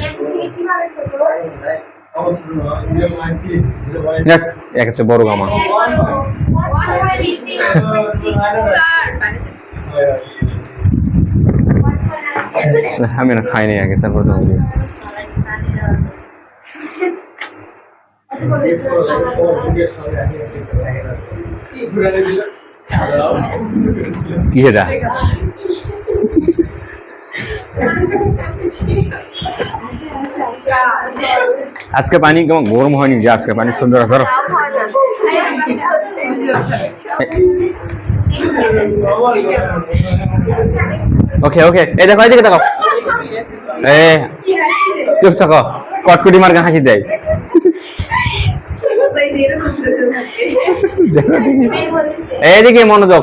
একটা বড় গামা। আমি না খাইনি আগে, তারপর তো কি এটা? আজকে পানি কেমন গরম হয়নি যে, আজকে পানি সুন্দর আছে। ওকে ওকে, এই দেখো এদিকে দেখো, চুপ থাকো, কটকটি মার্কা হাসি দেয়। এইদিকে মনোযোগ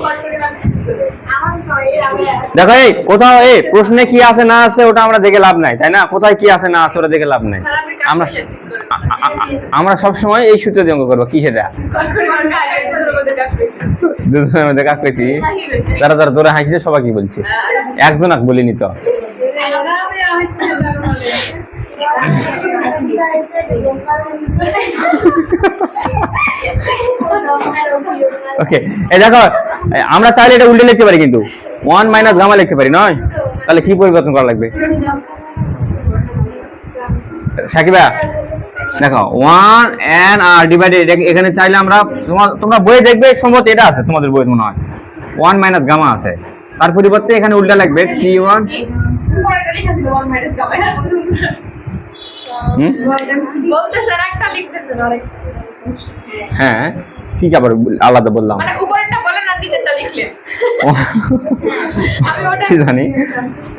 দেখো, এই কোথাও এই প্রশ্নে কি আছে না আছে ওটা আমরা দেখে লাভ নাই, তাই না? কোথায় কি আছে না আছে ওটা দেখে লাভ নাই। আমরা সবসময় এই সূত্র দিয়ে অঙ্ক করবো। কি সেটা? দুজনের মধ্যে কাক পেয়েছি, তারা তারা তোরা হাসিছে, সবাই কি বলছে, একজন এক বলিনি তো। ওকে, এই দেখো আমরা চাইলে এটা উল্টে লিখতে পারি, কিন্তু 1 মাইনাস গামা লিখতে পারি, নয়? তাহলে কি পরিবর্তন করা লাগবে সাকিবা? দেখো 1 n r ডিভাইডেড, এখানে চাইলে আমরা, তোমরা বইয়ে দেখবে সম্ভবত এটা আছে তোমাদের বইয়ে মনে হয় 1 মাইনাস গামা আছে, তার পরিবর্তে এখানে উল্টা লাগবে T1। হ্যাঁ ঠিক, আবার আলাদা বললাম, কি জানি,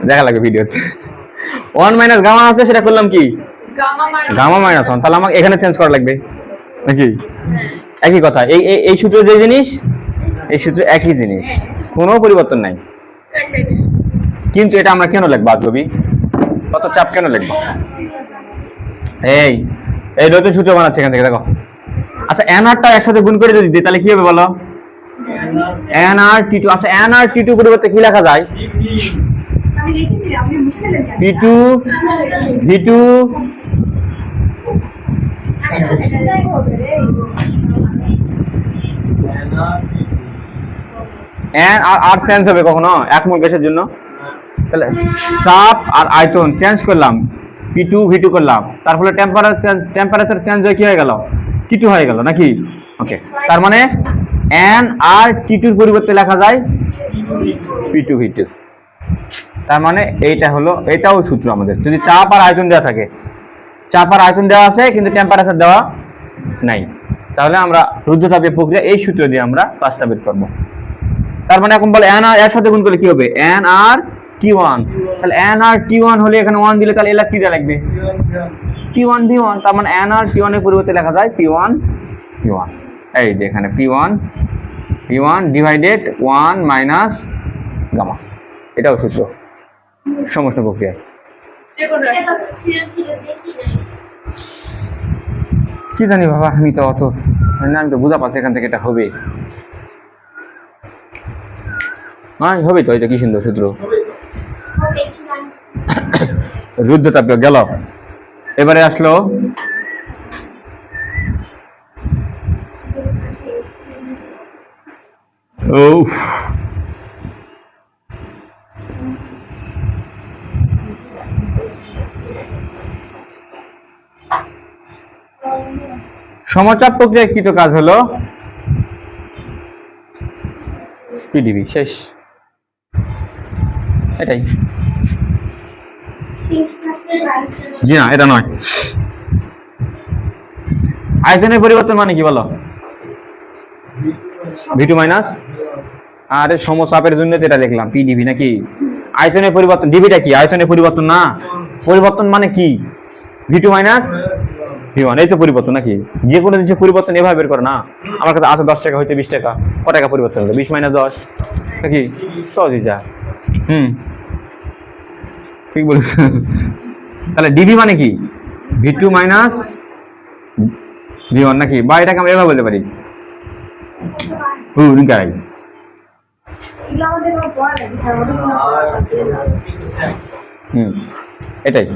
দেখা লাগবে ভিডিওতে। 1 মাইনাস গামা আছে, সেটা করলাম কি গামা মাইনাস 1, তাহলে আমাকে এখানে চেঞ্জ করা লাগবে নাকি? একই কথা, এই সূত্র যে জিনিস, এই সূত্র একই জিনিস, কোনো পরিবর্তন নাই। কিন্তু এটা আমরা কেন লিখবো আজগবি? কত চাপ কেন লিখবো? এই এই নতুন সূত্র বানাচ্ছে এখান থেকে দেখো। আচ্ছা nr-টা একসাথে গুণ করে যদি দিই তাহলে কি হবে বলো? nr-t2। আচ্ছা nr-t2 পরিবর্তে কি লেখা যায়? p2 v2 n আর চেঞ্জ হবে কখনো এক মোল গ্যাসের জন্য? তাহলে চাপ আর আয়তন চেঞ্জ করলাম, p2 v2 করলাম, তার ফলে টেম্পারেচার চেঞ্জ হয়ে কি হয়ে গেল? t2 হয়ে গেল নাকি? ওকে, তার মানে n আর t2 এর পরিবর্তে লেখা যায় p2 v2। তার মানে এইটা হলো, এটাও সূত্র আমাদের। যদি চাপ আর আয়তন দেওয়া থাকে, চাপ আর আয়তন দেওয়া আছে কিন্তু টেম্পারেচার দেওয়া নাই, তাহলে আমরা রুদ্ধতাপীয় প্রক্রিয়া এই সূত্র দিয়ে আমরা কাজটা বের করব। তার মানে এখন বলে n আর এর সাথে গুণ করলে কি হবে? n আর t1। তাহলে n আর t1 হলে এখানে 1 দিলে তাহলে এলা কি দেয়া লাগবে? t1 v1। তার মানে n আর t1 এর পরিবর্তে লেখা যায় p1 v1। এই যে এখানে p1 v1 divided 1 minus gamma, এটাও সূত্র সমস্ত প্রক্রিয়া। কি জানি বাবা, আমি তো অত আমি তো বুঝা পাচ্ছি এখান থেকে এটা হবে। হ্যাঁ হবে তো, এটা কি সুন্দর সূত্র। রুদ্ধতাপীয় গেল। এবারে আসলো সমচাপ প্রক্রিয়াকৃত কাজ হলো পিডিবি। শেষ, এটাই। জি না, এটা নয়। আয়তনের পরিবর্তন মানে কি বলো? v2 মাইনাস, আর সমচাপের জন্য এটা লিখলাম পিডিবি নাকি? আয়তনের পরিবর্তন, ডিবিটা কি? আয়তনের পরিবর্তন না, পরিবর্তন মানে কি? v2 মাইনাস v1, এই তো পরিবর্তন নাকি? যে কোনো জিনিসের পরিবর্তন এভাবে বের করে না। আমার কাছে আছে 10 টাকা হইতে 20 টাকা, ক টাকা পরিবর্তন হলো? 20 মাইনাস 10 নাকি? সহজই যা। ঠিক বলেছেন। তাহলে ডিবি মানে কি? v2 মাইনাস v1 নাকি? বা এটাকে আমরা এভাবে বলতে পারি এটাই,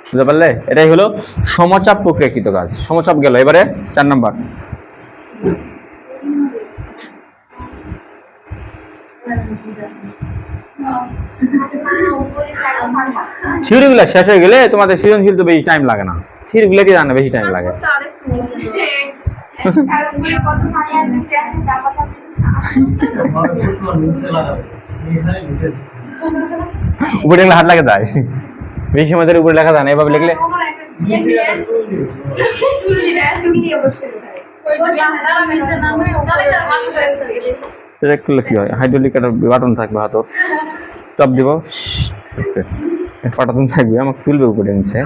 বুঝতে পারলে? এটাই হলো সমচাপ প্রক্রিয়াকৃত কাজ। সমচাপ গেল। এবারে 4 নাম্বার। থিওরিগুলো শেষ হয়ে গেলে তোমাদের সৃজনশীল তো বেশি টাইম লাগে না। থিওরিগুলো কি জানো বেশি টাইম লাগে? উপরে লিখলে হাত লাগে যায়, বেশি সময় ধরে উপরে লেখা যায় না। এভাবে লিখলে কি হয়? হাইড্রোলিক একটা বাটন থাকবে, হাত চাপ দিব, বাটন থাকবে, আমাকে তুলবে উপরে নিচে।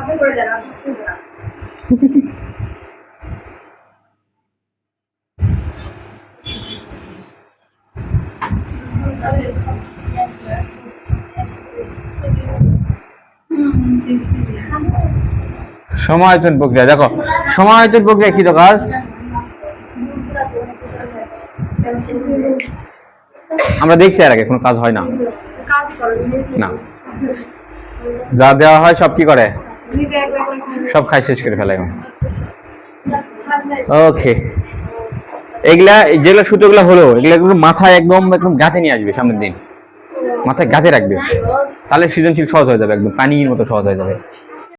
সমায়তন প্রক্রিয়া দেখো, সমায়তন প্রক্রিয়া কি তো কাজ? আমরা দেখছি এর আগে কোনো কাজ হয় না, না যা দেওয়া হয় সব কি করে? সব খাই শেষ করে ফেলে। ওকে, এগুলা যেগুলো সূত্রগুলো হলো এগুলো মাথায় একদম একদম গাছে নিয়ে আসবে, সামনের দিন মাথায় গাছে রাখবে, তাহলে সৃজনশীল সহজ হয়ে যাবে, একদম পানির মতো সহজ হয়ে যাবে।